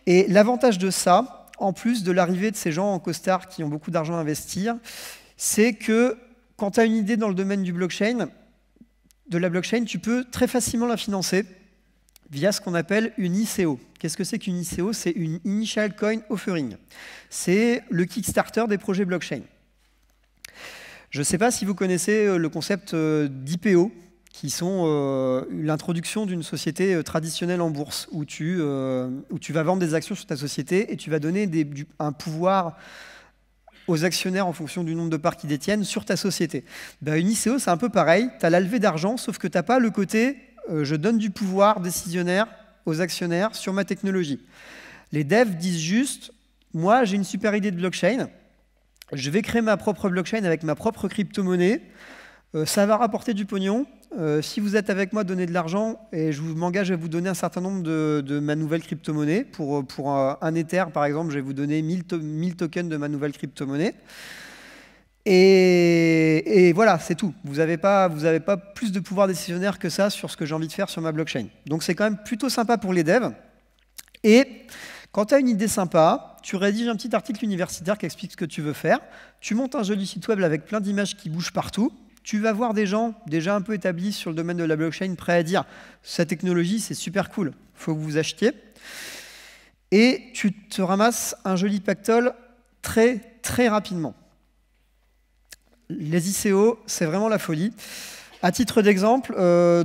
Et l'avantage de ça, en plus de l'arrivée de ces gens en costard qui ont beaucoup d'argent à investir, c'est que quand tu as une idée dans le domaine de la blockchain, tu peux très facilement la financer via ce qu'on appelle une ICO. Qu'est-ce que c'est qu'une ICO? C'est une Initial Coin Offering. C'est le Kickstarter des projets blockchain. Je ne sais pas si vous connaissez le concept d'IPO, qui sont l'introduction d'une société traditionnelle en bourse, où tu vas vendre des actions sur ta société et tu vas donner un pouvoir aux actionnaires en fonction du nombre de parts qu'ils détiennent sur ta société. Une ICO, c'est un peu pareil. Tu as la levée d'argent, sauf que tu n'as pas le côté je donne du pouvoir décisionnaire aux actionnaires sur ma technologie. Les devs disent juste, moi j'ai une super idée de blockchain, je vais créer ma propre blockchain avec ma propre crypto-monnaie, ça va rapporter du pognon, si vous êtes avec moi, donnez de l'argent et je m'engage à vous donner un certain nombre de ma nouvelle crypto-monnaie. Pour un Ether, par exemple, je vais vous donner 1000 tokens de ma nouvelle crypto-monnaie. Et voilà, c'est tout. Vous n'avez pas plus de pouvoir décisionnaire que ça sur ce que j'ai envie de faire sur ma blockchain. Donc c'est quand même plutôt sympa pour les devs. Et quand tu as une idée sympa, tu rédiges un petit article universitaire qui explique ce que tu veux faire. Tu montes un joli site web avec plein d'images qui bougent partout. Tu vas voir des gens déjà un peu établis sur le domaine de la blockchain, prêts à dire « cette technologie, c'est super cool, il faut que vous achetiez ». Et tu te ramasses un joli pactole très, très rapidement. Les ICO, c'est vraiment la folie. À titre d'exemple,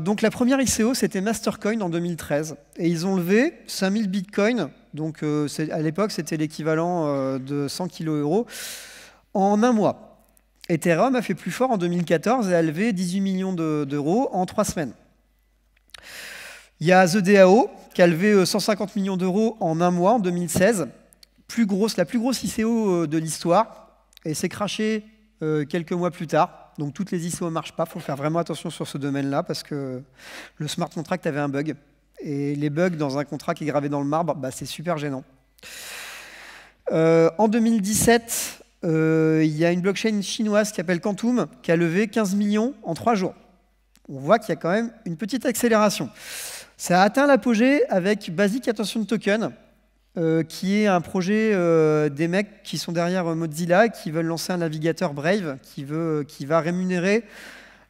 donc la première ICO, c'était Mastercoin en 2013. Et ils ont levé 5000 bitcoins, donc à l'époque, c'était l'équivalent de 100 kilo-euros, en un mois. Ethereum a fait plus fort en 2014 et a levé 18 millions d'euros en 3 semaines. Il y a The DAO qui a levé 150 millions d'euros en un mois en 2016, la plus grosse ICO de l'histoire, et s'est crashé quelques mois plus tard. Donc toutes les ICO ne marchent pas, il faut faire vraiment attention sur ce domaine-là parce que le smart contract avait un bug. Et les bugs dans un contrat qui est gravé dans le marbre, c'est super gênant. En 2017, il y a une blockchain chinoise qui s'appelle Quantum qui a levé 15 millions en 3 jours. On voit qu'il y a quand même une petite accélération. Ça a atteint l'apogée avec Basic Attention Token, qui est un projet des mecs qui sont derrière Mozilla, qui veulent lancer un navigateur Brave, qui va rémunérer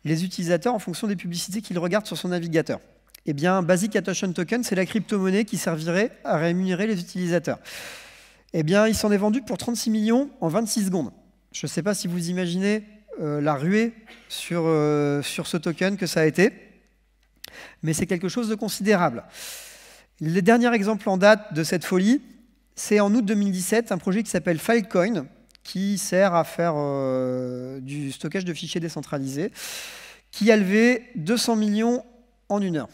les utilisateurs en fonction des publicités qu'ils regardent sur son navigateur. Eh bien, Basic Attention Token, c'est la crypto-monnaie qui servirait à rémunérer les utilisateurs. Eh bien, il s'en est vendu pour 36 millions en 26 secondes. Je ne sais pas si vous imaginez la ruée sur ce token que ça a été, mais c'est quelque chose de considérable. Le dernier exemple en date de cette folie, c'est en août 2017, un projet qui s'appelle Filecoin, qui sert à faire du stockage de fichiers décentralisés, qui a levé 200 millions en 1 heure.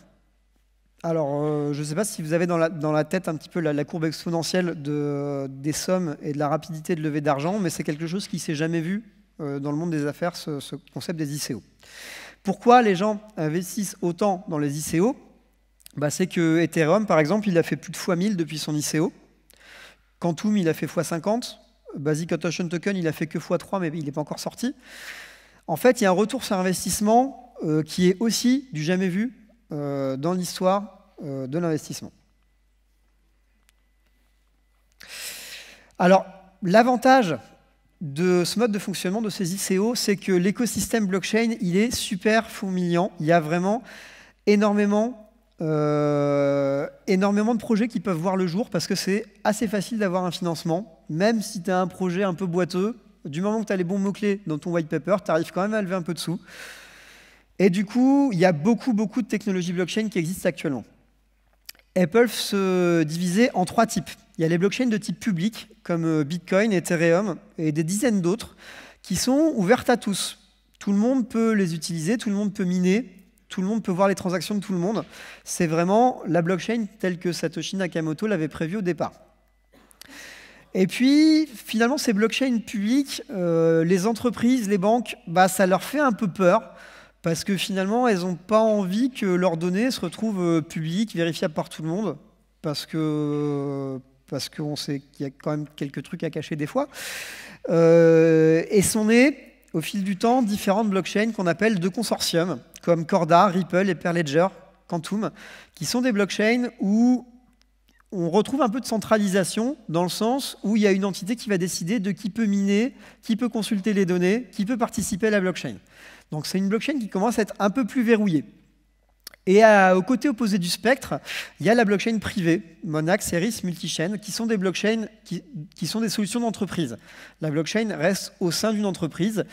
Alors, je ne sais pas si vous avez dans la tête un petit peu la courbe exponentielle des sommes et de la rapidité de levée d'argent, mais c'est quelque chose qui ne s'est jamais vu dans le monde des affaires, ce concept des ICO. Pourquoi les gens investissent autant dans les ICO? C'est que Ethereum, par exemple, il a fait plus de fois 1000 depuis son ICO. Quantum, il a fait fois 50. Basic Attention Token, il a fait que fois 3, mais il n'est pas encore sorti. En fait, il y a un retour sur investissement qui est aussi du jamais vu dans l'histoire de l'investissement. Alors, l'avantage de ce mode de fonctionnement de ces ICO, c'est que l'écosystème blockchain, il est super fourmillant. Il y a vraiment énormément de projets qui peuvent voir le jour parce que c'est assez facile d'avoir un financement. Même si tu as un projet un peu boiteux, du moment que tu as les bons mots-clés dans ton white paper, tu arrives quand même à lever un peu de sous. Et du coup, il y a beaucoup de technologies blockchain qui existent actuellement. Elles peuvent se diviser en 3 types. Il y a les blockchains de type public, comme Bitcoin, Ethereum, et des dizaines d'autres, qui sont ouvertes à tous. Tout le monde peut les utiliser, tout le monde peut miner, tout le monde peut voir les transactions de tout le monde. C'est vraiment la blockchain telle que Satoshi Nakamoto l'avait prévu au départ. Et puis, finalement, ces blockchains publiques, les entreprises, les banques, ça leur fait un peu peur, parce que finalement, elles n'ont pas envie que leurs données se retrouvent publiques, vérifiables par tout le monde, parce qu'on sait qu'il y a quand même quelques trucs à cacher des fois. Et sont nées, au fil du temps, différentes blockchains qu'on appelle de consortiums, comme Corda, Ripple, Hyperledger, Quantum, qui sont des blockchains où on retrouve un peu de centralisation, dans le sens où il y a une entité qui va décider de qui peut miner, qui peut consulter les données, qui peut participer à la blockchain. Donc c'est une blockchain qui commence à être un peu plus verrouillée. Et au côté opposé du spectre, il y a la blockchain privée, Monax, Ceris, Multichain, qui sont des blockchains qui sont des solutions d'entreprise. La blockchain reste au sein d'une entreprise.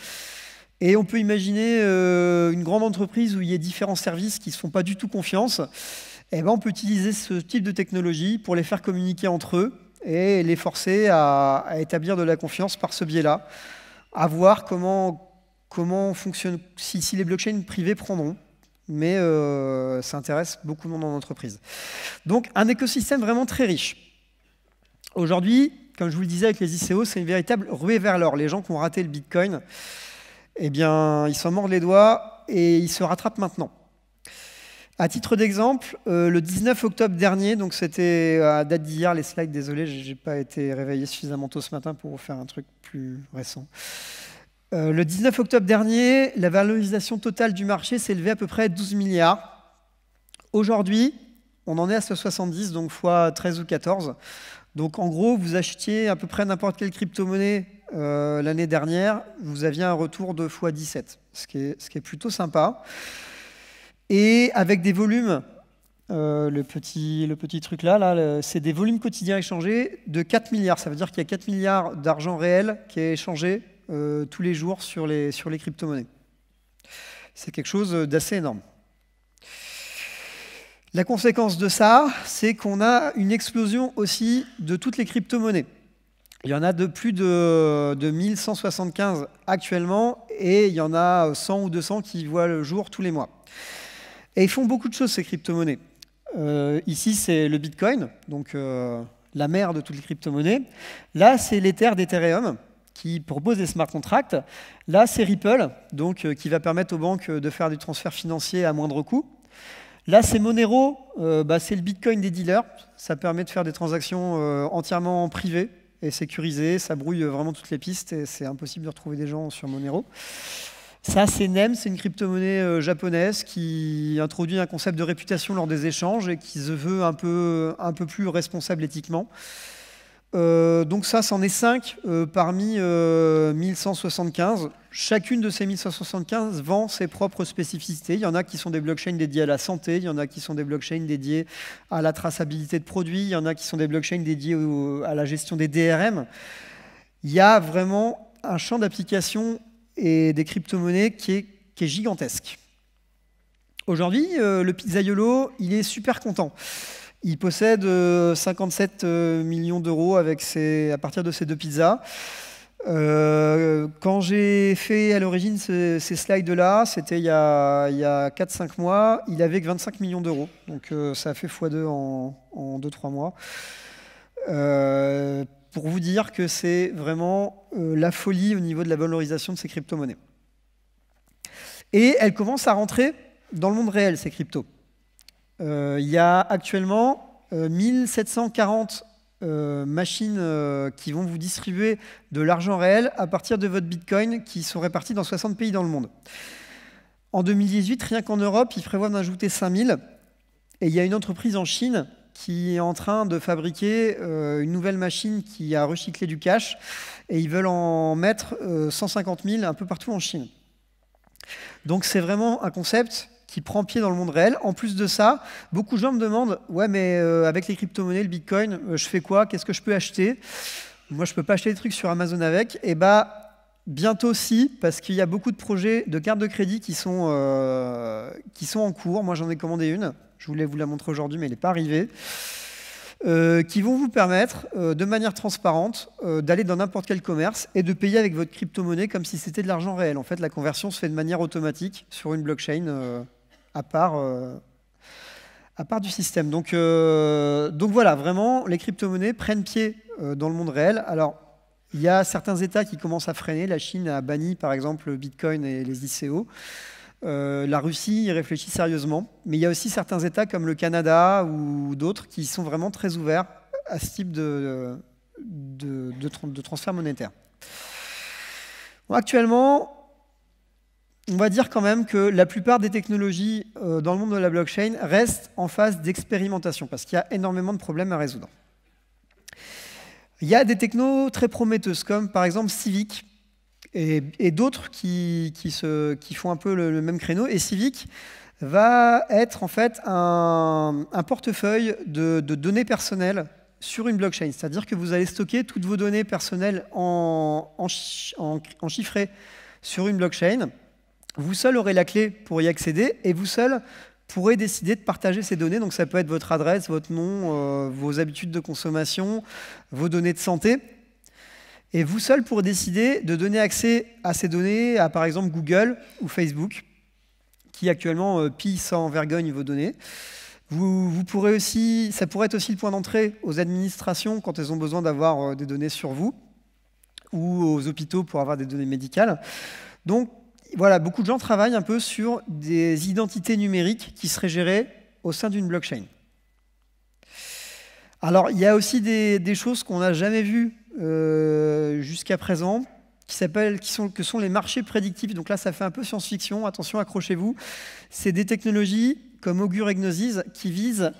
Et on peut imaginer une grande entreprise où il y a différents services qui ne se font pas du tout confiance. Et on peut utiliser ce type de technologie pour les faire communiquer entre eux et les forcer à établir de la confiance par ce biais-là, à voir comment fonctionne, si les blockchains privées prendront. Mais ça intéresse beaucoup de monde en entreprise. Donc un écosystème vraiment très riche. Aujourd'hui, comme je vous le disais avec les ICO, c'est une véritable ruée vers l'or. Les gens qui ont raté le Bitcoin, eh bien, ils s'en mordent les doigts et ils se rattrapent maintenant. À titre d'exemple, le 19 octobre dernier, donc c'était à date d'hier, les slides, désolé, je n'ai pas été réveillé suffisamment tôt ce matin pour vous faire un truc plus récent. Le 19 octobre dernier, la valorisation totale du marché s'est élevée à peu près à 12 milliards. Aujourd'hui, on en est à 70, donc fois 13 ou 14. Donc en gros, vous achetiez à peu près n'importe quelle crypto-monnaie l'année dernière, vous aviez un retour de fois 17, ce qui est plutôt sympa. Et avec des volumes, le petit truc là c'est des volumes quotidiens échangés de 4 milliards. Ça veut dire qu'il y a 4 milliards d'argent réel qui est échangé tous les jours sur les crypto-monnaies. C'est quelque chose d'assez énorme. La conséquence de ça, c'est qu'on a une explosion aussi de toutes les crypto-monnaies. Il y en a de plus de 1175 actuellement, et il y en a 100 ou 200 qui voient le jour tous les mois. Et ils font beaucoup de choses, ces crypto-monnaies. Ici, c'est le Bitcoin, donc la mère de toutes les crypto-monnaies. Là, c'est l'Ether d'Ethereum, qui propose des smart contracts. Là, c'est Ripple, donc, qui va permettre aux banques de faire du transfert financier à moindre coût. Là, c'est Monero, c'est le Bitcoin des dealers. Ça permet de faire des transactions entièrement privées, est sécurisé, ça brouille vraiment toutes les pistes et c'est impossible de retrouver des gens sur Monero. Ça, c'est NEM, c'est une crypto-monnaie japonaise qui introduit un concept de réputation lors des échanges et qui se veut un peu plus responsable éthiquement. Donc ça, c'en est 5 parmi 1175. Chacune de ces 1175 vend ses propres spécificités. Il y en a qui sont des blockchains dédiés à la santé, il y en a qui sont des blockchains dédiés à la traçabilité de produits, il y en a qui sont des blockchains dédiés à la gestion des DRM. Il y a vraiment un champ d'application et des crypto-monnaies qui est gigantesque. Aujourd'hui, le pizzaiolo, il est super content. Il possède 57 millions d'euros à partir de ces 2 pizzas. Quand j'ai fait à l'origine ces slides-là, c'était il y a 4-5 mois, il avait que 25 millions d'euros. Donc ça a fait x2 en 2-3 mois. Pour vous dire que c'est vraiment la folie au niveau de la valorisation de ces crypto-monnaies. Et elles commencent à rentrer dans le monde réel, ces cryptos. Il y a actuellement 1740 machines qui vont vous distribuer de l'argent réel à partir de votre Bitcoin qui sont répartis dans 60 pays dans le monde. En 2018, rien qu'en Europe, ils prévoient d'ajouter 5000. Et il y a une entreprise en Chine qui est en train de fabriquer une nouvelle machine qui a recyclé du cash et ils veulent en mettre 150 000 un peu partout en Chine. Donc c'est vraiment un concept qui prend pied dans le monde réel. En plus de ça, beaucoup de gens me demandent « Ouais, mais avec les crypto-monnaies, le Bitcoin, je fais quoi? Qu'est-ce que je peux acheter ?» Moi, je ne peux pas acheter des trucs sur Amazon avec. Et bientôt si, parce qu'il y a beaucoup de projets de cartes de crédit qui sont en cours. Moi, j'en ai commandé une. Je voulais vous la montrer aujourd'hui, mais elle n'est pas arrivée. Qui vont vous permettre, de manière transparente, d'aller dans n'importe quel commerce et de payer avec votre crypto-monnaie comme si c'était de l'argent réel. En fait, la conversion se fait de manière automatique sur une blockchain à part du système. Donc voilà, vraiment, les crypto-monnaies prennent pied dans le monde réel. Alors, il y a certains États qui commencent à freiner. La Chine a banni, par exemple, le Bitcoin et les ICO. La Russie y réfléchit sérieusement, mais il y a aussi certains États comme le Canada ou d'autres qui sont vraiment très ouverts à ce type de transfert monétaire. Bon, actuellement, on va dire quand même que la plupart des technologies dans le monde de la blockchain restent en phase d'expérimentation parce qu'il y a énormément de problèmes à résoudre. Il y a des technos très prometteuses comme par exemple Civic, et d'autres qui font un peu le même créneau. Et Civic va être en fait un portefeuille de données personnelles sur une blockchain. C'est-à-dire que vous allez stocker toutes vos données personnelles en chiffré sur une blockchain. Vous seul aurez la clé pour y accéder et vous seul pourrez décider de partager ces données. Donc ça peut être votre adresse, votre nom, vos habitudes de consommation, vos données de santé. Et vous seul pourrez décider de donner accès à ces données à, par exemple, Google ou Facebook, qui actuellement pillent sans vergogne vos données. Vous pourrez aussi, ça pourrait être aussi le point d'entrée aux administrations quand elles ont besoin d'avoir des données sur vous, ou aux hôpitaux pour avoir des données médicales. Donc, voilà, beaucoup de gens travaillent un peu sur des identités numériques qui seraient gérées au sein d'une blockchain. Alors, il y a aussi des choses qu'on n'a jamais vues jusqu'à présent, que sont les marchés prédictifs. Donc là, ça fait un peu science-fiction. Attention, accrochez-vous. C'est des technologies comme Augur et Gnosis qui visent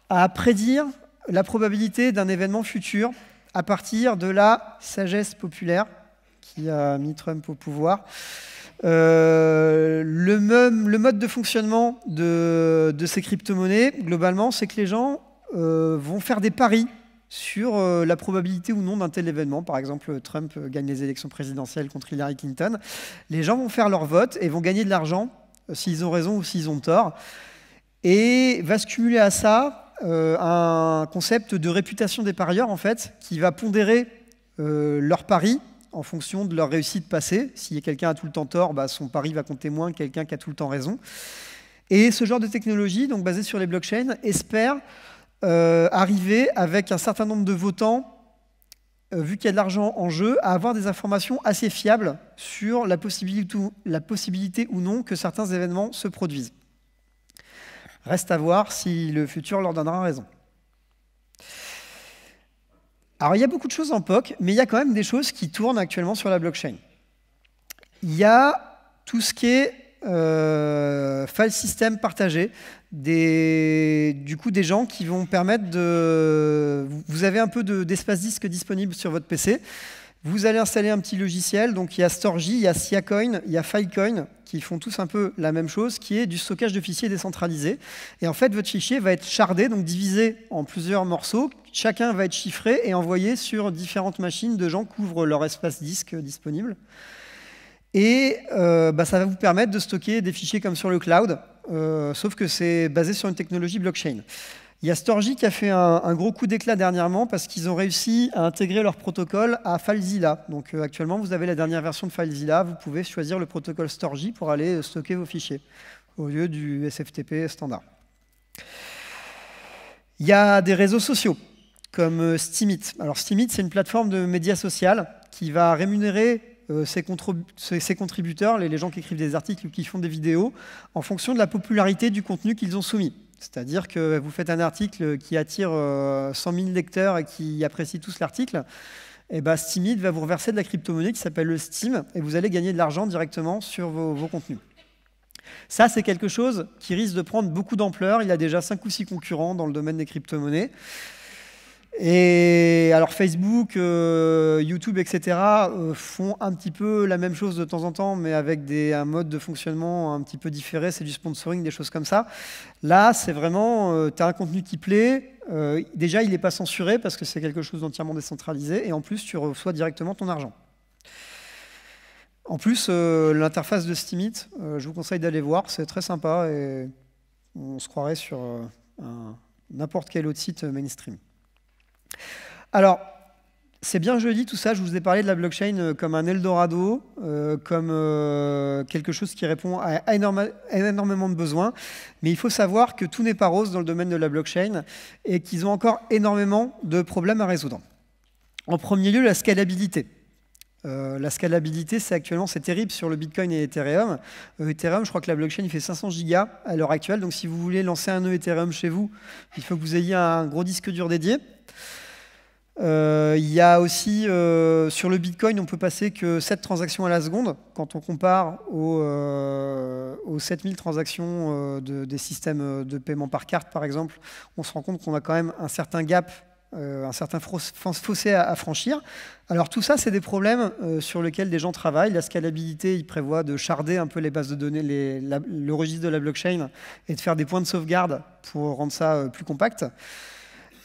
à prédire la probabilité d'un événement futur à partir de la sagesse populaire qui a mis Trump au pouvoir. Le mode de fonctionnement de ces crypto-monnaies, globalement, c'est que les gens vont faire des paris sur la probabilité ou non d'un tel événement. Par exemple, Trump gagne les élections présidentielles contre Hillary Clinton. Les gens vont faire leur vote et vont gagner de l'argent s'ils ont raison ou s'ils ont tort. Et va se cumuler à ça un concept de réputation des parieurs, en fait, qui va pondérer leurs paris en fonction de leur réussite passée. Si quelqu'un a tout le temps tort, son pari va compter moins que quelqu'un qui a tout le temps raison. Et ce genre de technologie, donc basée sur les blockchains, espère arriver avec un certain nombre de votants, vu qu'il y a de l'argent en jeu, à avoir des informations assez fiables sur la possibilité ou non que certains événements se produisent. Reste à voir si le futur leur donnera raison. Alors, il y a beaucoup de choses en POC, mais il y a quand même des choses qui tournent actuellement sur la blockchain. Il y a tout ce qui est file system partagé, du coup des gens qui vont permettre de... Vous avez un peu d'espace disque disponible sur votre PC. Vous allez installer un petit logiciel, donc il y a Storj, il y a Siacoin, il y a Filecoin, qui font tous un peu la même chose, qui est du stockage de fichiers décentralisé. Et en fait, votre fichier va être shardé, donc divisé en plusieurs morceaux. Chacun va être chiffré et envoyé sur différentes machines de gens qui ouvrent leur espace disque disponible. Et ça va vous permettre de stocker des fichiers comme sur le cloud, sauf que c'est basé sur une technologie blockchain. Il y a Storj qui a fait un gros coup d'éclat dernièrement parce qu'ils ont réussi à intégrer leur protocole à FileZilla. Donc actuellement, vous avez la dernière version de FileZilla. Vous pouvez choisir le protocole Storj pour aller stocker vos fichiers au lieu du SFTP standard. Il y a des réseaux sociaux comme Steemit. Alors Steemit, c'est une plateforme de médias social qui va rémunérer ses contributeurs, les gens qui écrivent des articles ou qui font des vidéos, en fonction de la popularité du contenu qu'ils ont soumis. C'est-à-dire que vous faites un article qui attire 100 000 lecteurs et qui apprécient tous l'article, et Steemit va vous reverser de la crypto-monnaie qui s'appelle le Steem, et vous allez gagner de l'argent directement sur vos contenus. Ça, c'est quelque chose qui risque de prendre beaucoup d'ampleur. Il y a déjà 5 ou 6 concurrents dans le domaine des crypto-monnaies. Et alors Facebook, YouTube, etc. Font un petit peu la même chose de temps en temps, mais avec un mode de fonctionnement un petit peu différé. C'est du sponsoring, des choses comme ça. Là, c'est vraiment, tu as un contenu qui plaît. Déjà, il n'est pas censuré parce que c'est quelque chose d'entièrement décentralisé. Et en plus, tu reçois directement ton argent. En plus, l'interface de Steemit, je vous conseille d'aller voir. C'est très sympa et on se croirait sur n'importe quel autre site mainstream. Alors, c'est bien joli tout ça, je vous ai parlé de la blockchain comme un Eldorado, comme quelque chose qui répond à énormément de besoins, mais il faut savoir que tout n'est pas rose dans le domaine de la blockchain et qu'ils ont encore énormément de problèmes à résoudre. En premier lieu, la scalabilité. La scalabilité, c'est terrible sur le Bitcoin et Ethereum. Ethereum, je crois que la blockchain il fait 500 gigas à l'heure actuelle, donc si vous voulez lancer un nœud Ethereum chez vous, il faut que vous ayez un gros disque dur dédié. Il y a aussi, sur le Bitcoin, on peut passer que 7 transactions à la seconde. Quand on compare aux 7000 transactions des systèmes de paiement par carte, par exemple, on se rend compte qu'on a quand même un certain gap, un certain fossé à franchir. Alors tout ça, c'est des problèmes sur lesquels des gens travaillent. La scalabilité, il prévoit de sharder un peu les bases de données, le registre de la blockchain, et de faire des points de sauvegarde pour rendre ça plus compact.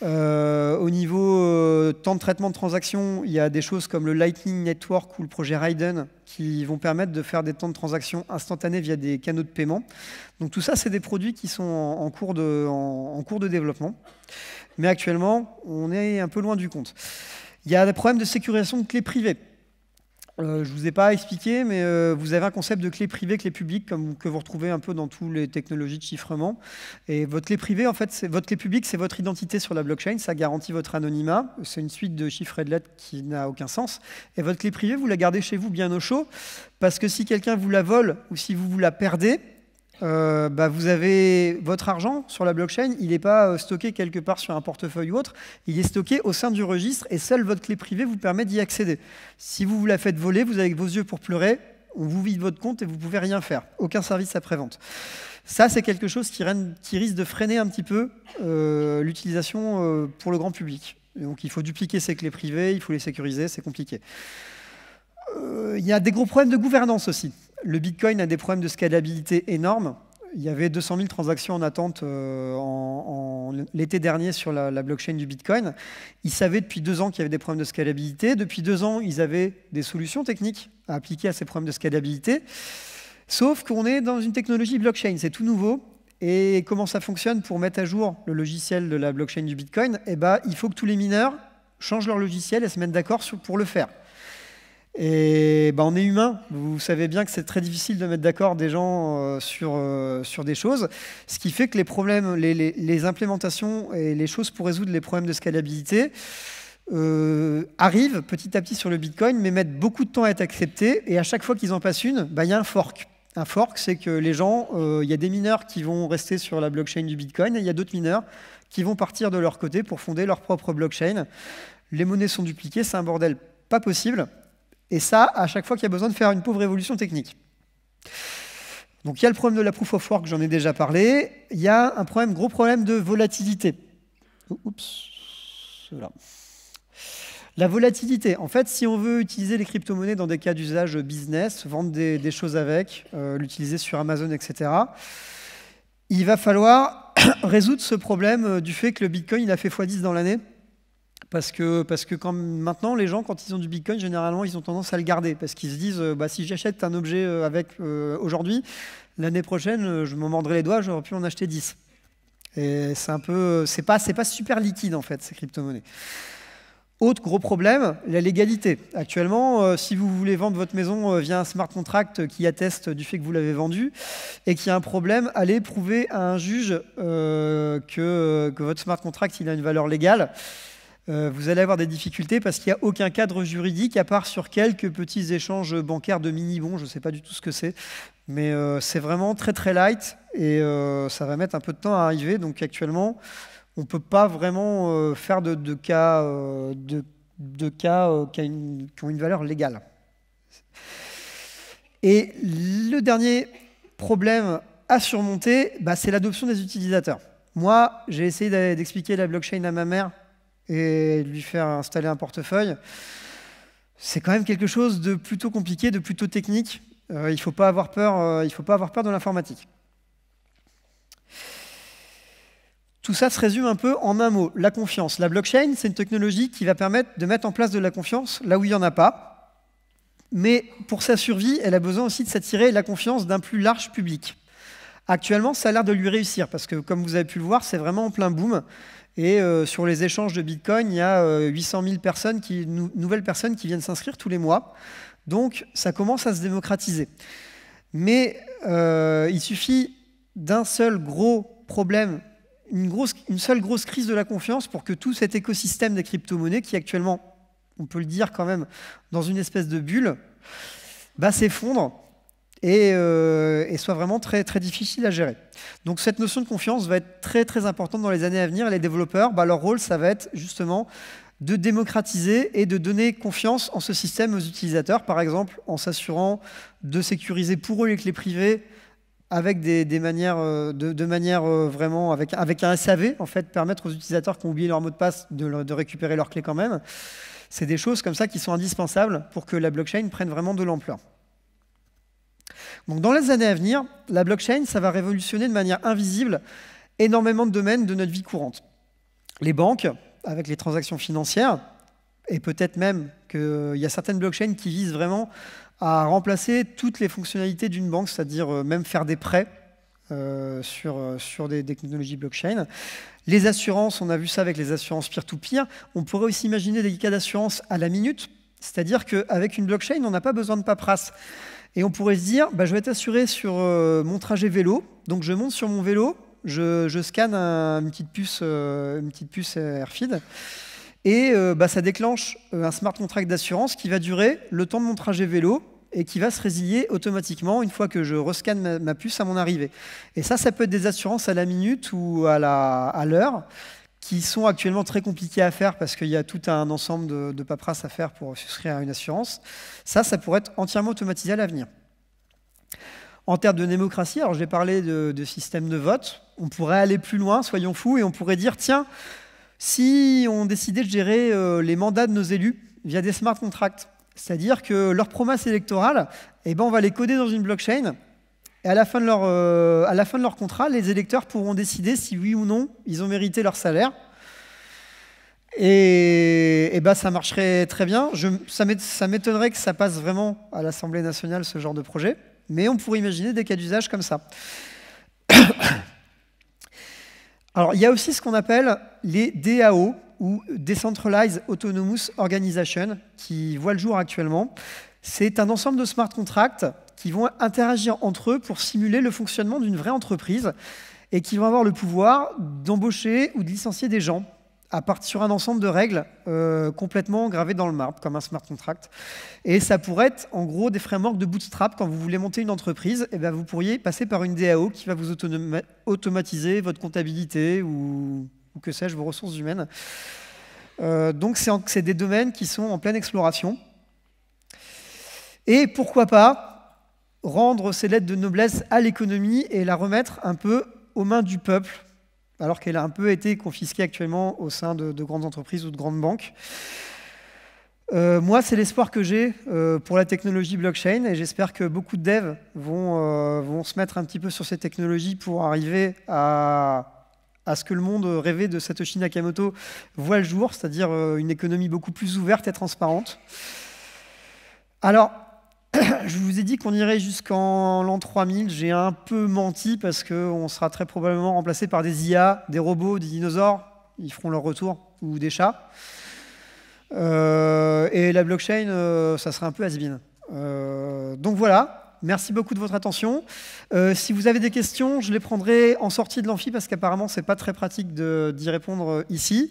Au niveau temps de traitement de transaction, il y a des choses comme le Lightning Network ou le projet Raiden qui vont permettre de faire des temps de transaction instantanés via des canaux de paiement. Donc tout ça, c'est des produits qui sont en cours de développement. Mais actuellement, on est un peu loin du compte. Il y a des problèmes de sécurisation de clés privées. Je ne vous ai pas expliqué, mais vous avez un concept de clé privée, clé publique, que vous retrouvez un peu dans toutes les technologies de chiffrement. Et votre clé privée, en fait, votre clé publique, c'est votre identité sur la blockchain, ça garantit votre anonymat. C'est une suite de chiffres et de lettres qui n'a aucun sens. Et votre clé privée, vous la gardez chez vous bien au chaud, parce que si quelqu'un vous la vole ou si vous la perdez, vous avez votre argent sur la blockchain, il n'est pas stocké quelque part sur un portefeuille ou autre, il est stocké au sein du registre et seule votre clé privée vous permet d'y accéder. Si vous la faites voler, vous avez vos yeux pour pleurer, on vous vide votre compte et vous ne pouvez rien faire. Aucun service après-vente. Ça, c'est quelque chose qui risque de freiner un petit peu l'utilisation pour le grand public. Et donc il faut dupliquer ces clés privées, il faut les sécuriser, c'est compliqué. Il y a des gros problèmes de gouvernance aussi. Le Bitcoin a des problèmes de scalabilité énormes. Il y avait 200 000 transactions en attente l'été dernier sur la blockchain du Bitcoin. Ils savaient depuis 2 ans qu'il y avait des problèmes de scalabilité. Depuis 2 ans, ils avaient des solutions techniques à appliquer à ces problèmes de scalabilité. Sauf qu'on est dans une technologie blockchain, c'est tout nouveau. Et comment ça fonctionne pour mettre à jour le logiciel de la blockchain du Bitcoin? Il faut que tous les mineurs changent leur logiciel et se mettent d'accord pour le faire. Et on est humain, vous savez bien que c'est très difficile de mettre d'accord des gens sur des choses, ce qui fait que les problèmes, les implémentations et les choses pour résoudre les problèmes de scalabilité arrivent petit à petit sur le Bitcoin, mais mettent beaucoup de temps à être acceptés, et à chaque fois qu'ils en passent une, il y a un fork. Un fork, c'est que les gens, il y a des mineurs qui vont rester sur la blockchain du Bitcoin, et il y a d'autres mineurs qui vont partir de leur côté pour fonder leur propre blockchain. les monnaies sont dupliquées, c'est un bordel pas possible. Et ça, à chaque fois qu'il y a besoin de faire une pauvre révolution technique. Donc il y a le problème de la proof of work, j'en ai déjà parlé. Il y a un gros problème de volatilité. Oups, voilà. La volatilité, en fait, si on veut utiliser les crypto-monnaies dans des cas d'usage business, vendre des choses avec, l'utiliser sur Amazon, etc., il va falloir résoudre ce problème du fait que le Bitcoin il a fait x10 dans l'année. Parce que maintenant, les gens, quand ils ont du Bitcoin, généralement, ils ont tendance à le garder. Parce qu'ils se disent, si j'achète un objet aujourd'hui, l'année prochaine, je m'en mordrai les doigts, j'aurais pu en acheter 10. Et c'est pas super liquide, en fait, ces crypto-monnaies. Autre gros problème, la légalité. Actuellement, si vous voulez vendre votre maison via un smart contract qui atteste du fait que vous l'avez vendu et qu'il y a un problème, allez prouver à un juge que votre smart contract il a une valeur légale. Vous allez avoir des difficultés parce qu'il n'y a aucun cadre juridique à part sur quelques petits échanges bancaires de mini-bons. Je ne sais pas du tout ce que c'est, mais c'est vraiment très très light et ça va mettre un peu de temps à arriver. Donc actuellement, on ne peut pas vraiment faire de cas qui ont une valeur légale. Et le dernier problème à surmonter, c'est l'adoption des utilisateurs. Moi, j'ai essayé d'expliquer la blockchain à ma mère et de lui faire installer un portefeuille. C'est quand même quelque chose de plutôt compliqué, de plutôt technique. Il ne faut pas avoir peur de l'informatique. Tout ça se résume un peu en un mot, la confiance. La blockchain, c'est une technologie qui va permettre de mettre en place de la confiance là où il n'y en a pas. Mais pour sa survie, elle a besoin aussi de s'attirer la confiance d'un plus large public. Actuellement, ça a l'air de lui réussir parce que, comme vous avez pu le voir, c'est vraiment en plein boom. Et sur les échanges de Bitcoin, il y a 800 000 nouvelles personnes qui viennent s'inscrire tous les mois. Donc, ça commence à se démocratiser. Mais il suffit d'un seul gros problème, une seule grosse crise de la confiance pour que tout cet écosystème des crypto-monnaies, qui actuellement, on peut le dire quand même, dans une espèce de bulle, s'effondre et soit vraiment très, très difficile à gérer. Donc cette notion de confiance va être très, très importante dans les années à venir. Et les développeurs, leur rôle, ça va être justement de démocratiser et de donner confiance en ce système aux utilisateurs, par exemple en s'assurant de sécuriser pour eux les clés privées avec des manières, vraiment, avec un SAV, en fait, permettre aux utilisateurs qui ont oublié leur mot de passe de récupérer leurs clés quand même. C'est des choses comme ça qui sont indispensables pour que la blockchain prenne vraiment de l'ampleur. Donc dans les années à venir, la blockchain, ça va révolutionner de manière invisible énormément de domaines de notre vie courante. Les banques, avec les transactions financières, et peut-être même qu'il y a certaines blockchains qui visent vraiment à remplacer toutes les fonctionnalités d'une banque, c'est-à-dire même faire des prêts sur des technologies blockchain. Les assurances, on a vu ça avec les assurances peer-to-peer. On pourrait aussi imaginer des cas d'assurance à la minute, c'est-à-dire qu'avec une blockchain, on n'a pas besoin de paperasse. Et on pourrait se dire, je vais être assuré sur mon trajet vélo, donc je monte sur mon vélo, je scanne une petite puce RFID, et ça déclenche un smart contract d'assurance qui va durer le temps de mon trajet vélo et qui va se résilier automatiquement une fois que je rescanne ma puce à mon arrivée. Et ça peut être des assurances à la minute ou à l'heure, qui sont actuellement très compliquées à faire parce qu'il y a tout un ensemble de paperasse à faire pour souscrire à une assurance. Ça pourrait être entièrement automatisé à l'avenir. En termes de démocratie, alors j'ai parlé de système de vote, on pourrait aller plus loin, soyons fous, et on pourrait dire, tiens, si on décidait de gérer les mandats de nos élus via des smart contracts, c'est-à-dire que leurs promesses électorales, on va les coder dans une blockchain, et à la fin de leur contrat, les électeurs pourront décider si oui ou non ils ont mérité leur salaire. Et ça marcherait très bien. Ça m'étonnerait que ça passe vraiment à l'Assemblée nationale, ce genre de projet, mais on pourrait imaginer des cas d'usage comme ça. Alors, il y a aussi ce qu'on appelle les DAO, ou Decentralized Autonomous Organization, qui voit le jour actuellement. C'est un ensemble de smart contracts qui vont interagir entre eux pour simuler le fonctionnement d'une vraie entreprise et qui vont avoir le pouvoir d'embaucher ou de licencier des gens sur un ensemble de règles complètement gravées dans le marbre, comme un smart contract. Et ça pourrait être, en gros, des frameworks de bootstrap. Quand vous voulez monter une entreprise, vous pourriez passer par une DAO qui va vous automatiser votre comptabilité ou que sais-je, vos ressources humaines. Donc c'est des domaines qui sont en pleine exploration. Et pourquoi pas rendre ces lettres de noblesse à l'économie et la remettre un peu aux mains du peuple, alors qu'elle a un peu été confisquée actuellement au sein de grandes entreprises ou de grandes banques. Moi, c'est l'espoir que j'ai pour la technologie blockchain, et j'espère que beaucoup de devs vont se mettre un petit peu sur ces technologies pour arriver à ce que le monde rêvé de Satoshi Nakamoto voit le jour, c'est-à-dire une économie beaucoup plus ouverte et transparente. Alors, je vous ai dit qu'on irait jusqu'en l'an 3000. J'ai un peu menti parce qu'on sera très probablement remplacé par des IA, des robots, des dinosaures. Ils feront leur retour, ou des chats. Et la blockchain, ça sera un peu has-been. Donc voilà, merci beaucoup de votre attention. Si vous avez des questions, je les prendrai en sortie de l'amphi parce qu'apparemment, c'est pas très pratique d'y répondre ici.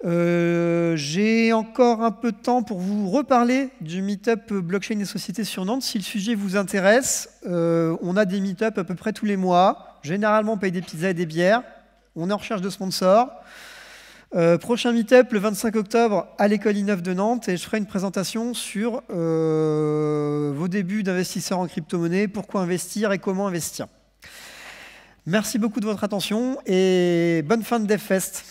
J'ai encore un peu de temps pour vous reparler du meet-up blockchain et société sur Nantes. Si le sujet vous intéresse, on a des meet-up à peu près tous les mois. Généralement, on paye des pizzas et des bières. On est en recherche de sponsors. Prochain meet-up le 25 octobre à l'école I9 de Nantes, et je ferai une présentation sur vos débuts d'investisseurs en crypto-monnaie, pourquoi investir et comment investir. Merci beaucoup de votre attention et bonne fin de DevFest.